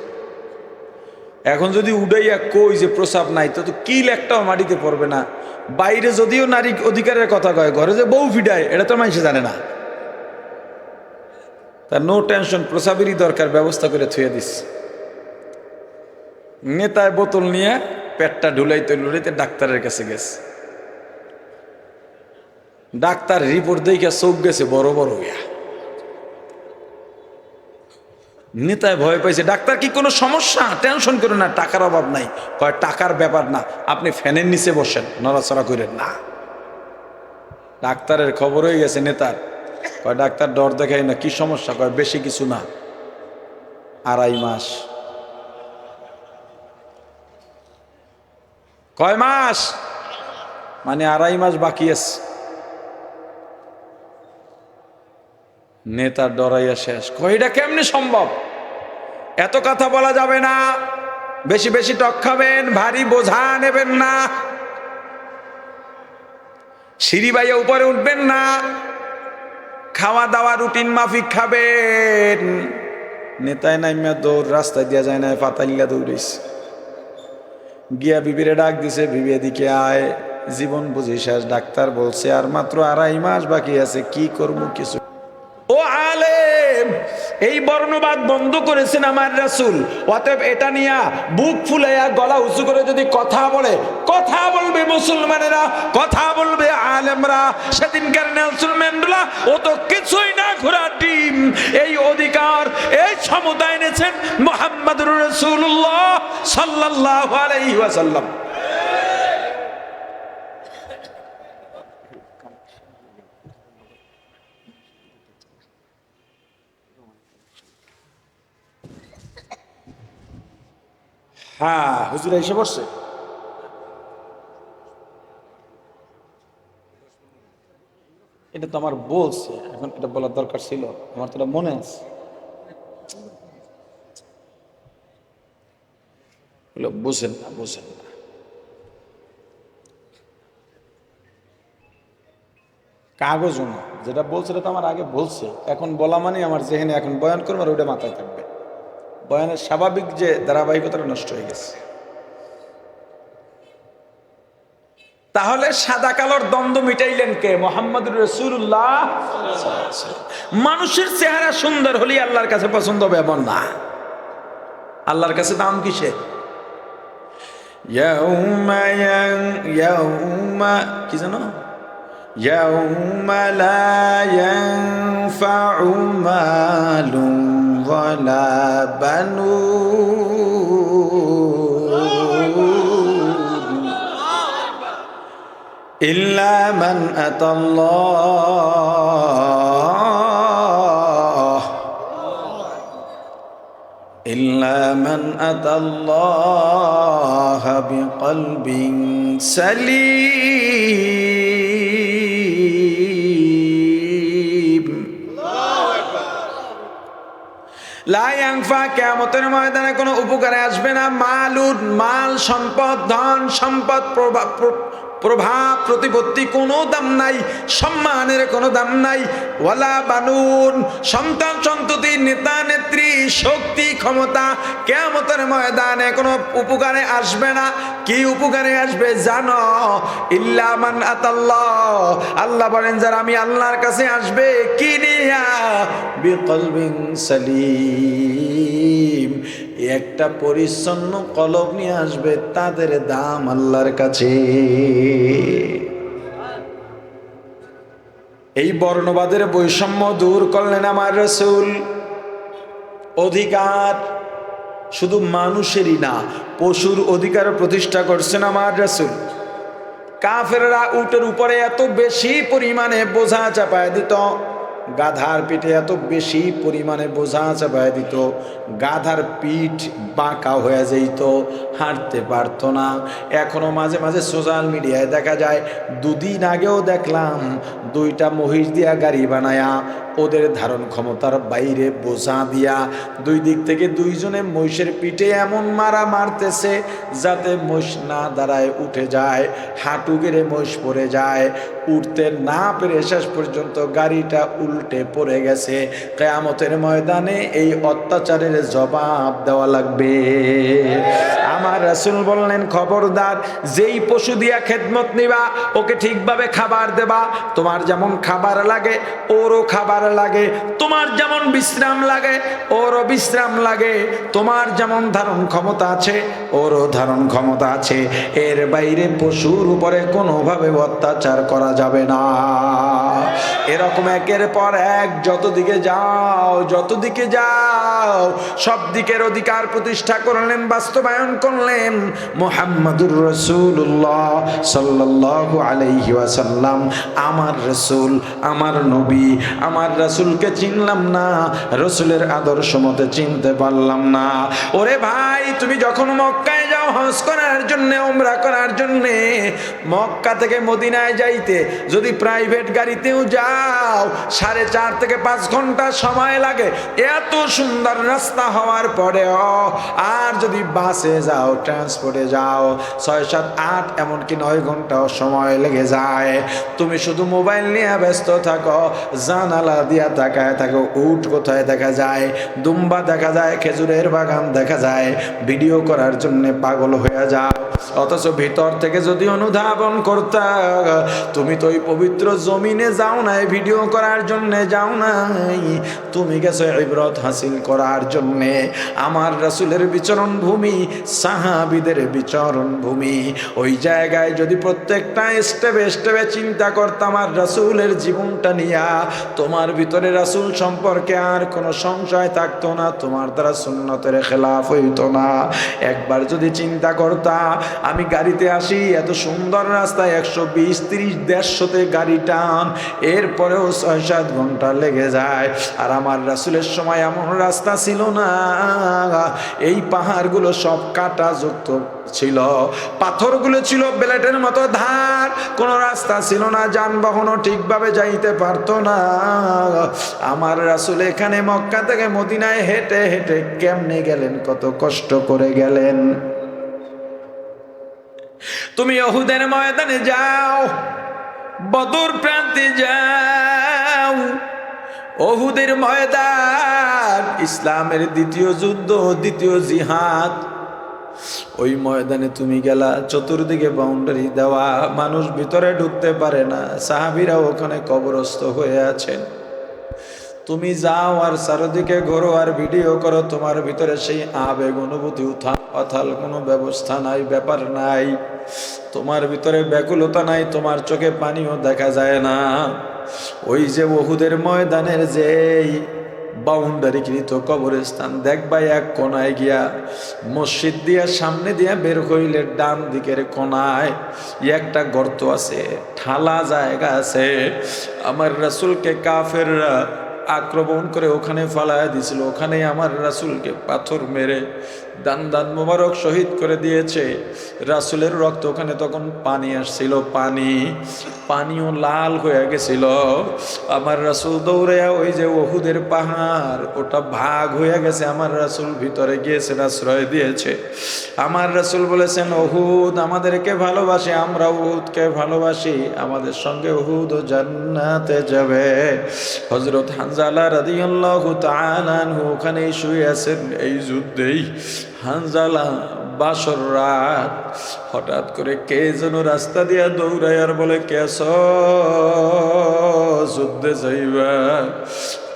Speaker 1: এখন যদি উড়াইয়া কই যে প্রস্রাব নাই, তো কিল একটাও মাটিতে পড়বে না। বাইরে যদিও নারী অধিকারের কথা কয়, ঘরে যে বউ ফিডায় এটা তো মানুষ জানে না। তার নো টেনশন, প্রস্রাবেরই দরকার, ব্যবস্থা করে থুয়ে দিস। নেতায় বোতল নিয়ে পেটটা ঢুলাইতে লুড়াইতে ডাক্তারের কাছে গেছে। ডাক্তার রিপোর্ট দেখে চোখ গেছে বড় বড় হইয়া। নেতায় ভয় পাইছে, ডাক্তার কি কোনো সমস্যা? টেনশন করে না, টাকার অভাব নাই। কয় টাকার ব্যাপার না, আপনি ফ্যানের নিচে বসেন, নড়াচড়া করেন না। ডাক্তারের খবর হয়ে গেছে নেতার, কয় ডাক্তার ডর দেখাই না, কি সমস্যা? কয় বেশি কিছু না, 2.5 মাস। কয় মাস? মানে 2.5 মাস বাকি আছে। নেতার ডরাইয়া শেষ। কয় এটা কেমনে সম্ভব? এত কথা বলা যাবে না, বেশি বেশি টক খাবেন, ভারী বোঝা নেবেন না, সিঁড়ি বাইয়া উপরে উঠবেন না, খাওয়া দাওয়া রুটিন মাফিক খাবেন। নেতায় নাইমা দৌড়, রাস্তায় দিয়া যায় না, পাতাইলা দৌড়েছে। গিয়া বিবিরে ডাক দিছে, বিবি এদিকে আয়, জীবন বুঝি শেষ। ডাক্তার বলছে আর মাত্র 2.5 মাস বাকি আছে, কি করবো কিছু। ও আলেম, এই বর্ণবাদ বন্ধ করেছেন আমার রাসূল। অতএব এটা নিয়া বুক ফুলাইয়া গলা উঁচু করে যদি কথা বলে, কথা বলবে মুসলমানেরা, কথা বলবে আলেমরা। সেদিনকার নেলসন ম্যান্ডেলা ও তো কিছুই না, ঘোড়া ডিম। এই অধিকার, এই ক্ষমতা এনেছেন মুহাম্মদুর রাসূলুল্লাহ সাল্লাল্লাহু আলাইহি ওয়াসাল্লাম। হ্যাঁ, হুজুর এসে পড়ছে। এটা তো আমার বলছে, এখন এটা বলার দরকার ছিল, আমার তো এটা মনে আছে। বুঝেন না, বুঝেন না। কাগজ না, যেটা বলছে এটা তো আমার আগে বলছে। এখন বলা মানে আমার যেখানে এখন বয়ান করবো আর ওটা মাথায় থাকবে। বয়ানের স্বাভাবিক যে ধারাবাহিকতাটা নষ্ট হয়ে গেছে। তাহলে সাদা কালোর দ্বন্দ্ব মিটাইলেন কে? মুহাম্মদুর রাসূলুল্লাহ। মানুষের চেহারা সুন্দর হলে আল্লাহর কাছে পছন্দ হবে এমন না। আল্লাহর কাছে দাম কিসে? কি জানো? ইয়াউমা লা ইয়ানফাউ মালুন ওয়ালা বানুন ইল্লা মান আতাল্লাহ বিকলবিন সালিম। লা ইয়ানফা, কিয়ামতের ময়দানে কোনো উপকারে আসবে না। মালুন, মাল সম্পদ, ধন সম্পদ, প্রভাব প্রতিপত্তি কোনো দাম নাই, সম্মানের কোনো দাম নাই। ওয়ালা বানুন, সন্তান সন্ততি, নেতা নেত্রী, শক্তি ক্ষমতা কিয়ামতের ময়দানে কোনো উপকারে আসবে না। কি উপকারে আসবে জানো? ইল্লা মান আতাল্লাহ, আল্লাহ বলেন যারা আমি আল্লাহর কাছে আসবে কি নিয়া? বিকলবিন সালিম, একটা পরিচ্ছন্ন কলব নিয়ে আসবে, তাদের দাম আল্লাহর কাছে। এই বর্ণবাদের বৈষম্য দূর করলেন আমার রাসূল। অধিকার শুধু মানুষেরই না, পশুর অধিকার প্রতিষ্ঠা করছেন আমার রাসূল। কাফেররা উটের উপরে এত বেশি পরিমাণে বোঝা চাপায় দিত, গাধার পিঠে এত বেশি পরিমাণে বোঝা চাপায় দিত, গাধার পিঠ বাঁকা হয়ে যেত, হাঁটতে পারতো না। এখনো মাঝে মাঝে সোশ্যাল মিডিয়ায় দেখা যায়, দুদিন আগেও দেখলাম 2টা মহিষ দিয়া গাড়ি বানায়া ওদের ধারণ ক্ষমতার বাইরে বোঝা দিয়া 2 দিক থেকে 2 জনে মহিষের পিঠে এমন মারা মারতেছে যাতে মহিষ না দাঁড়ায় উঠে যায়, হাঁটু গেড়ে মহিষ পড়ে যায়, উঠতে না পেরে শেষ পর্যন্ত গাড়িটা উল্টে পড়ে গেছে। কিয়ামতের ময়দানে এই অত্যাচারের জবাব দেওয়া লাগবে। আমার রাসূল বললেন খবরদার, যেই পশু দিয়া খেদমত নিবা ওকে ঠিকভাবে খাবার দেবা। তোমার যেমন খাবার লাগে ওরও খাবার লাগে, তোমার যেমন বিশ্রাম লাগে ওরও বিশ্রাম লাগে, তোমার যেমন ধারণ ক্ষমতা আছে ওরও ধারণ ক্ষমতা আছে। এর বাইরে পশুর উপরে কোনোভাবে অত্যাচার করা যাবে না। এরকম একের পর এক যতদিকে যাও সব দিকের অধিকার প্রতিষ্ঠা করলেন, বাস্তবায়ন করলেন মুহাম্মাদুর রাসূলুল্লাহ সাল্লাল্লাহু আলাইহি ওয়াসাল্লাম আমার রাসূল, আমার নবী, আমার রাসূলকে চিনলাম না, রাসূলের আদর্শ মতে চিনতে পারলাম না। ওরে ভাই, তুমি যখন মক্কায় যাও হজ করার জন্য, উমরা করার জন্য, মক্কা থেকে মদিনায় যাইতে যদি প্রাইভেট গাড়িতেও যাও 4.5 থেকে 5 ঘন্টা সময় লাগে, এত সুন্দর রাস্তা হওয়ার পরেও। আর যদি বাসে যাও, ট্রান্সপোর্টে যাও, 6, 7, 8 এমনকি 9 ঘন্টাও সময় লেগে যায়। তুমি শুধু মোবাইল নিয়ে ব্যস্ত থাকো, জানালা দিয়া তাকায় থাকো, উট কোথায় দেখা যায়, দুম্বা দেখা যায়, খেজুরের বাগান দেখা যায়, ভিডিও করার জন্য পাগল হয়ে যাও। অথচ ভিতর থেকে যদি অনুধাবন করতা, তুমি তো ওই পবিত্র জমিনে যাও নাই ভিডিও করার জন্য, যাও নাই, তুমি গেছো ইবরত হাসিল করার জন্য। আমার রাসূলের বিচরণ ভূমি, সাহাবীদের বিচরণ ভূমি, ওই জায়গায় যদি প্রত্যেকটা স্টেপে স্টেপে চিন্তা করতাম আর রাসূলের জীবনটা নিয়া, তোমার ভিতরে রাসূল সম্পর্কে আর কোনো সংশয় থাকতো না, তোমার দ্বারা সুন্নতের খেলাফ হইতো না। একবার যদি চিন্তা করতা, আমি গাড়িতে আসি, এত সুন্দর রাস্তায় 120, 30, 150-তে গাড়ি টান, এরপরেও 6-7 ঘন্টা লেগে যায়। আর আমার রাসূলের সময় এমন রাস্তা ছিল না, এই পাহাড়গুলো সব কাটা যুক্ত ছিল, পাথরগুলো ছিল ব্লেডের মতো ধার, কোনো রাস্তা ছিল না, যানবাহনও ঠিকভাবে যাইতে পারতো না। আমার রাসূল এখানে মক্কা থেকে মদিনায় হেঁটে হেঁটে কেমনে গেলেন, কত কষ্ট করে গেলেন। তুমি উহুদের ময়দানে যাও, বদর প্রান্তে যাও, উহুদের ময়দান ইসলামের দ্বিতীয় যুদ্ধ, দ্বিতীয় জিহাদ। ওই ময়দানে তুমি গেলা, চতুর্দিকে বাউন্ডারি দেওয়া, মানুষ ভিতরে ঢুকতে পারে না, সাহাবীরা ওখানে কবরস্থ হয়ে আছেন। তুমি যাও আর চারদিকে ঘোরো আর ভিডিও করো, তোমার ভিতরে সেই আবেগ অনুভূতি অথাল কোনো ব্যবস্থা নাই, ব্যাপার নাই, তোমার ভিতরে ব্যাকুলতা নাই, তোমার চোখে পানিও দেখা যায় না। ওই যে উহুদের ময়দানের যেই বাউন্ডারিকৃত কবরস্থান দেখবা, এক কোনায় গিয়া মসজিদ দিয়া সামনে দিয়া বের হইলে ডান দিকের কোনায় একটা গর্ত আছে, ঠালা জায়গা আছে। আমার রাসূলকে কাফেররা আক্রমণ করে ওখানে ফালায় দিছিল, ওখানে আমার রাসূলকে পাথর মেরে দান মোবারক শহীদ করে দিয়েছে। রাসূলের রক্ত ওখানে তখন পানি আসছিল, পানিও লাল হয়ে গেছিল। আমার রাসূল দৌড়াইয়া ওই যে উহুদের পাহাড়, ওটা ভাগ হয়ে গেছে, আমার রাসূল ভিতরে গিয়েছেন, আশ্রয় দিয়েছে। আমার রাসূল বলেছেন, উহুদ আমাদেরকে ভালোবাসে, আমরা উহুদকে ভালোবাসি, আমাদের সঙ্গে উহুদও জান্নাতে যাবে। হযরত হানজালা রাদিয়াল্লাহু তাআলা আনহু ওখানেই শুয়ে আছেন। এই যুদ্ধেই হানজালা বাসর রাত, হঠাৎ করে কে যেন রাস্তা দিয়া দৌড়ায় আর বলে, কেস যুদ্ধে যাইবা?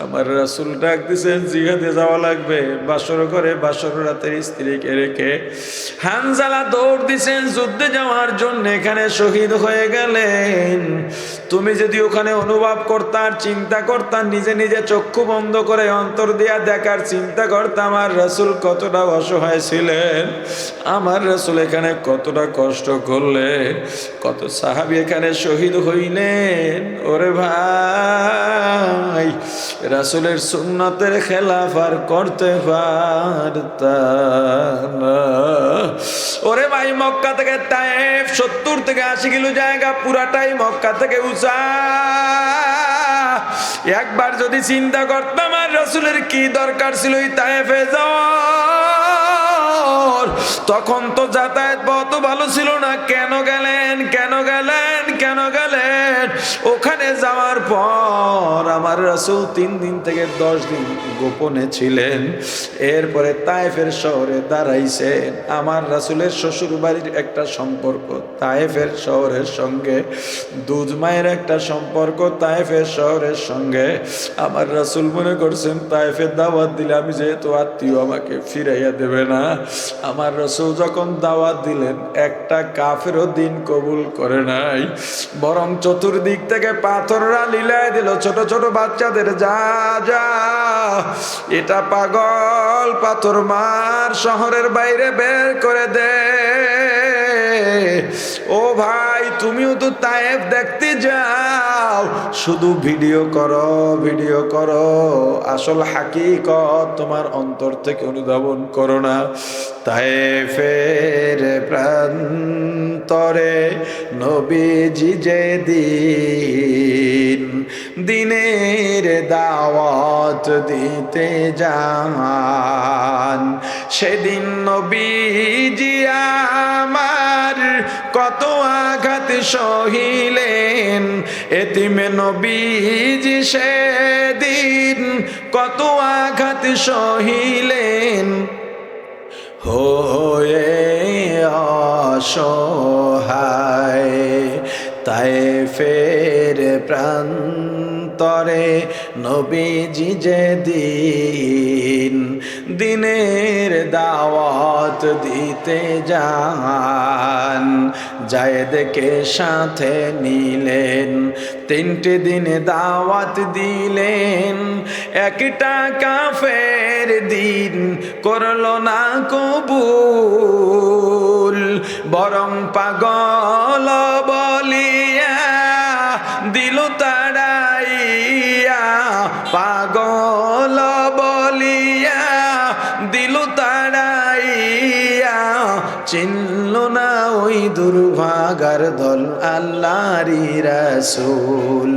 Speaker 1: আমার রাসূল ডাক দিছেন, জিহাদে যাওয়া লাগবে। বাসর করে বাসর রাতের স্ত্রীকে রেখে হানজালা দৌড় দিছেন যুদ্ধে যাওয়ার জন্য, এখানে শহীদ হয়ে গেলেন। তুমি যদি ওখানে অনুভব করতা আর চিন্তা করতা, নিজে নিজে চক্ষু বন্ধ করে অন্তর দিয়া দেখার চিন্তা করতা, আমার রাসূল কতটা অসহায় ছিলেন, আমার রাসূল এখানে কতটা কষ্ট করলেন, কত সাহাবী এখানে শহীদ হইলেন। ওরে ভাই, রাসূলের সুন্নতের খেলাফ আর করতে পারতাম না। ওরে ভাই, মক্কা থেকে তায়েফ 70 থেকে 80 কিলো জায়গা, পুরাটাই মক্কা থেকে উঁচা। একবার যদি চিন্তা করতাম আর রাসূলের কি দরকার ছিল এই তায়েফে যাওয়ার, তখন তো যাতায়াত পথ ভালো ছিল না। কেন গেলেন, কেন গেলেন, কেন গেলেন? ওখানে যাওয়ার পর আমার রাসূল 3 দিন থেকে 10 দিন গোপনে ছিলেন। এরপরে তায়েফের শহরে দাঁড়াইছেন। আমার রাসূলের শ্বশুর বাড়ির একটা সম্পর্ক তায়েফের শহরের সঙ্গে, দুধ মায়ের একটা সম্পর্ক তায়েফের শহরের সঙ্গে। আমার রাসূল মনে করছেন তায়েফের দাওয়াত দিলে আমি যেহেতু আত্মীয়, আমাকে ফিরাইয়া দেবে না, আমার রাসূল যখন দাওয়াত দিলেন একটা কাফেরও দিন কবুল করে নাই, বরং চতুর্দিক থেকে পাথররা লীলায় দিল ছোট ছোট বাচ্চাদের, যা যা এটা পাগল, পাথর মার, শহরের বাইরে বের করে দে। ও ভাই, তুমিও তো তায়েফ দেখতে যাও, শুধু ভিডিও করো ভিডিও করো, আসল হাকিকত তোমার অন্তর থেকে অনুধাবন করো না। তায়েফের প্রান্তরে নবীজি যেদিন দিনের দাওয়াত দিতে যান, সেদিন নবীজি আমার কত আঘাত সহিলেন, এতিমে নবীজি সেদিন কত আঘাত সহিলেন, হয়ে অসহায়। তায়েফের প্রান্তরে নবীজি যেদিন দিনের দাওয়াত দিতে যান, যায়েদকে সাথে নিলেন, 3টে দিনে দাওয়াত দিলেন। একটা কাফের দিন করলো না কবুল, বরং পাগল বলিয়া দিল তাড়াইয়া, পাগল বলিয়া দিল তাড়াইয়া। চিনল না ওই দুর্ভাগার দল আল্লাহরই রাসূল,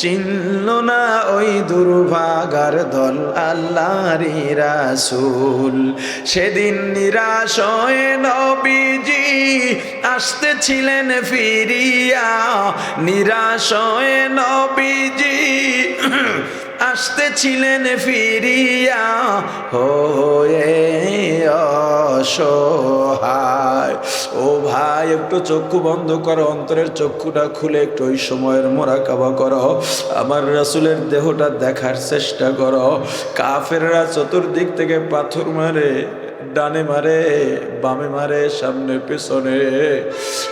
Speaker 1: চিনল না ওই দুর্ভাগার দল আল্লাহরই রাসূল। সেদিন নিরাশ হয়ে নবীজি আসতেছিলেন ফিরিয়া, নিরাশ হয়ে নবীজি আসতেছিলেন ফিরিয়া, হয়ে অসহায়। ও ভাই, একটু চক্ষু বন্ধ করো, অন্তরের চক্ষুটা খুলে একটু ওই সময়ের মোরাকাবা করো, আমার রাসূলের দেহটা দেখার চেষ্টা করো। কাফেররা চতুর্দিক থেকে পাথর মারে, ডানে মারে, বামে মারে, সামনে পেছনে।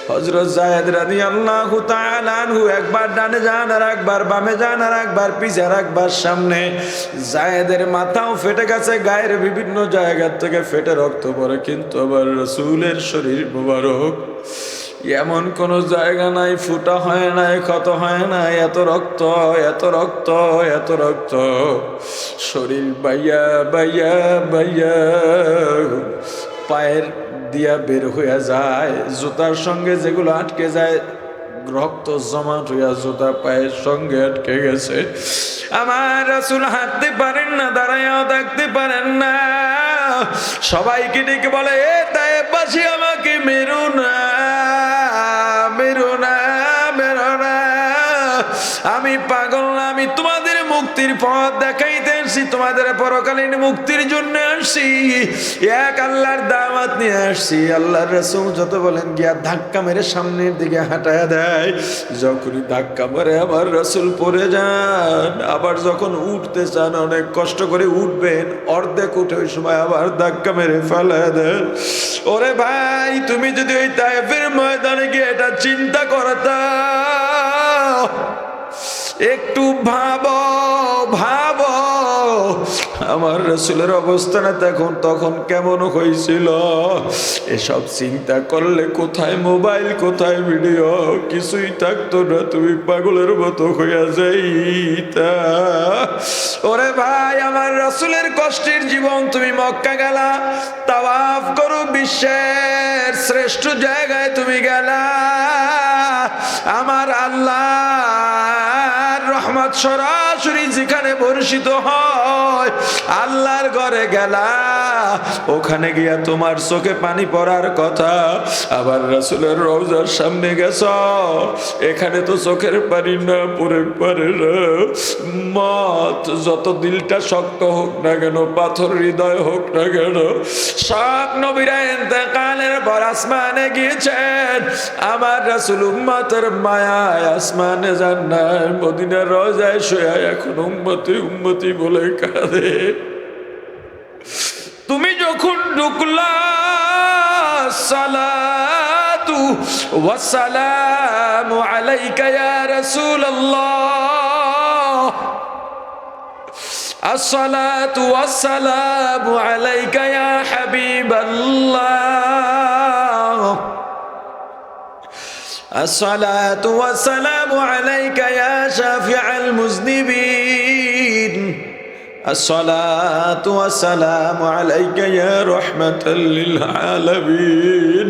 Speaker 1: হযরত যায়েদ রাদিয়াল্লাহু তাআলা আনহু একবার ডানে যান, আর একবার বামে যান, আর একবার পিছে, আর একবার সামনে। যায়েদের মাথাও ফেটে গেছে, গায়ের বিভিন্ন জায়গা থেকে ফেটে রক্ত পড়ে, কিন্তু আবার রাসূলের শরীর মোবারক এমন কোন জায়গা নাই ফুটা হয় নাই, ক্ষত হয় নাই, এত রক্ত, এত রক্ত, এত রক্ত। শরীর বাইয়া বাইয়া বাইয়া পায়ের দিয়া বের হইয়া যায়, জুতার সঙ্গে যেগুলো আটকে যায়, রক্ত জমাট হইয়া জুতা পায়ের সঙ্গে আটকে গেছে। আমার রাসূল হাঁটতে পারেন না, দাঁড়াইয়াও থাকতে পারেন না। সবাইকে ডেকে বলে, এ তায়েফবাসী, আমাকে মেরো না, মেরো না, মেরো না, আমি পাগল না, আমি তোমাদের মুক্তির পথ দেখাইতে আসছি, তোমাদের পরকালীন মুক্তির জন্য আসছি, এক আল্লাহর দাওয়াত নিয়ে আসছি। আল্লাহর রাসূল যত বলেন গিয়া ধাক্কা মেরে সামনের দিকে হাঁটায়া দেয়, যখনই ধাক্কা মারে আমার রাসূল পড়ে যান। আবার যখন উঠতে চান, অনেক কষ্ট করে উঠবেন, অর্ধেক উঠে ওই সময় আবার ধাক্কা মেরে ফেলে দেন। ওরে ভাই, তুমি যদি ওই তায়েফের ময়দানে গিয়ে এটা চিন্তা করতা, একটু ভাবো ভাবো আমার রাসূলের অবস্থাটা তখন কেমন হয়েছিল। এসব চিন্তা করলে কোথায় মোবাইল, কোথায় ভিডিও, কিছুই থাকতো না, তুমি পাগলের মতো হইয়া যাইতা। ওরে ভাই, আমার রাসূলের কষ্টের জীবন, তুমি মক্কা গেলা, তাওয়াফ করো, বিশ্বের শ্রেষ্ঠ জায়গায় তুমি গেলা, আমার আল্লাহ রহমত সরাসরি যেখানে বর্ষিত হয়, আল্লাহর ঘরে গেলা, ওখানে গিয়া তোমার চোখে পানি পড়ার কথা। আবার রাসূলের রওজার সামনে গেছ, এখানে তো চোখের পানি না পড়ে পারে না। মত যত দিলটা শক্ত হোক না কেন, পাথর হৃদয় হোক না কেন, সব নবীরা ইন্তেকালের পর আসমানে গিয়েছেন। আমার রাসূল উম্মতের মায়ায় আসমানে যান না, মদিনার রওজায় শুয়ে এখন উম্মতি উম্মতি বলে কাঁদে। তুমি যখন ঢুকলা আসসালাতু ওয়াসসালামু আলাইকা ইয়া রাসূলুল্লাহ, আসসালাতু ওয়াসসালামু আলাইকা ইয়া হাবিবাল্লাহ, আসসালাতু ওয়াসসালামু আলাইকা ইয়া শাফিআল মুযনিবিন, আসসালাতু ওয়াসসালামু আলাইকা ইয়া রাহমাতাল লিল আলামিন।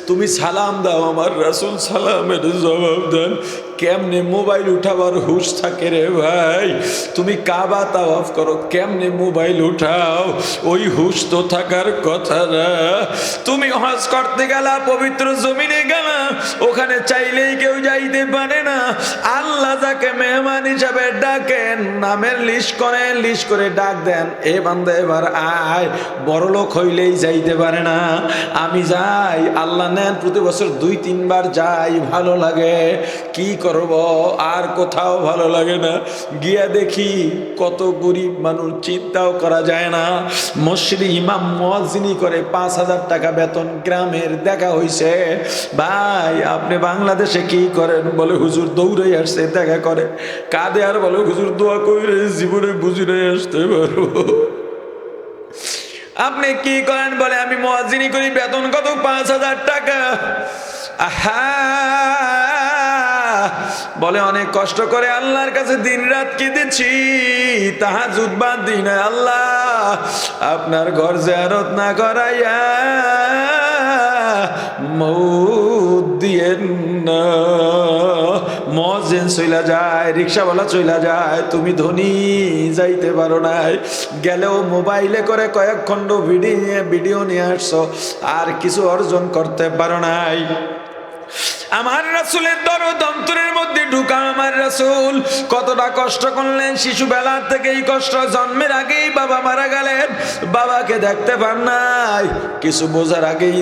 Speaker 1: তুমি সালাম দাও, আমার রাসূল সালামের জবাব দেন। কেমনে মোবাইল উঠাবার হুশ থাকে রে ভাই? তুমি কাবা তাওয়াফ করো, কেমনে মোবাইল উঠাও? ওই হুশ তো থাকার কথা না। তুমি হজ করতে গেলা, পবিত্র জমিনে গেলা, ওখানে চাইলেই কেউ যাইতে পারে না। আল্লাহ যাকে মেহমান হিসাবে ডাকেন, নামের লিস্ট করে ডাক দেন, এ বান্দা এবার আয়, বড়লোক হইলেই যাইতে পারে না। আমি যাই, আল্লাহ নেন, প্রতি বছর 2-3 বার যাই, ভালো লাগে। কি করব, আর কোথাও ভালো লাগে না। গিয়া দেখি কত গরিব মানুষ, চিন্তাও করা যায় না। মসজিদে ইমাম মুয়াজ্জিনি করে, 5,000 টাকা বেতন, গ্রামের দেখা হইছে। ভাই আপনি বাংলাদেশে কি করেন? বলে হুজুর দৌড়ে আসছে দেখা করে। কাঁদে আর বলে হুজুর দোয়া কইরে জীবনে বুঝিয়ে আসতে পারবো। আপনি কি করেন? বলে আমি মুয়াজ্জিনি করি, বেতন কত? 5,000 টাকা। আহা, বলে অনেক কষ্ট করে আল্লাহর কাছে দিন রাত কেঁদেছি, তাহাজ্জুদ বাদ দিই না। আল্লাহ আপনার ঘর জিয়ারত না করাইয়া মউত দিয়েন না। মুয়াজ্জিন চইলা যায়, রিকশাওয়ালা চইলা যায়, তুমি ধনী যাইতে পারো নাই। গেলেও মোবাইলে করে কয়েক খণ্ড ভিডিও নিয়ে আসছো, আর কিছু অর্জন করতে পারো নাই। আমার রাসূলের দরদ অন্তরের মধ্যে ঢুকা। আমার রাসূল কতটা কষ্ট করলেন, শিশু বেলার থেকেই কষ্ট। জন্মের আগেই বাবা মারা গেলেন, বাবাকে দেখতে পান নাই। কিছু বোঝার আগেই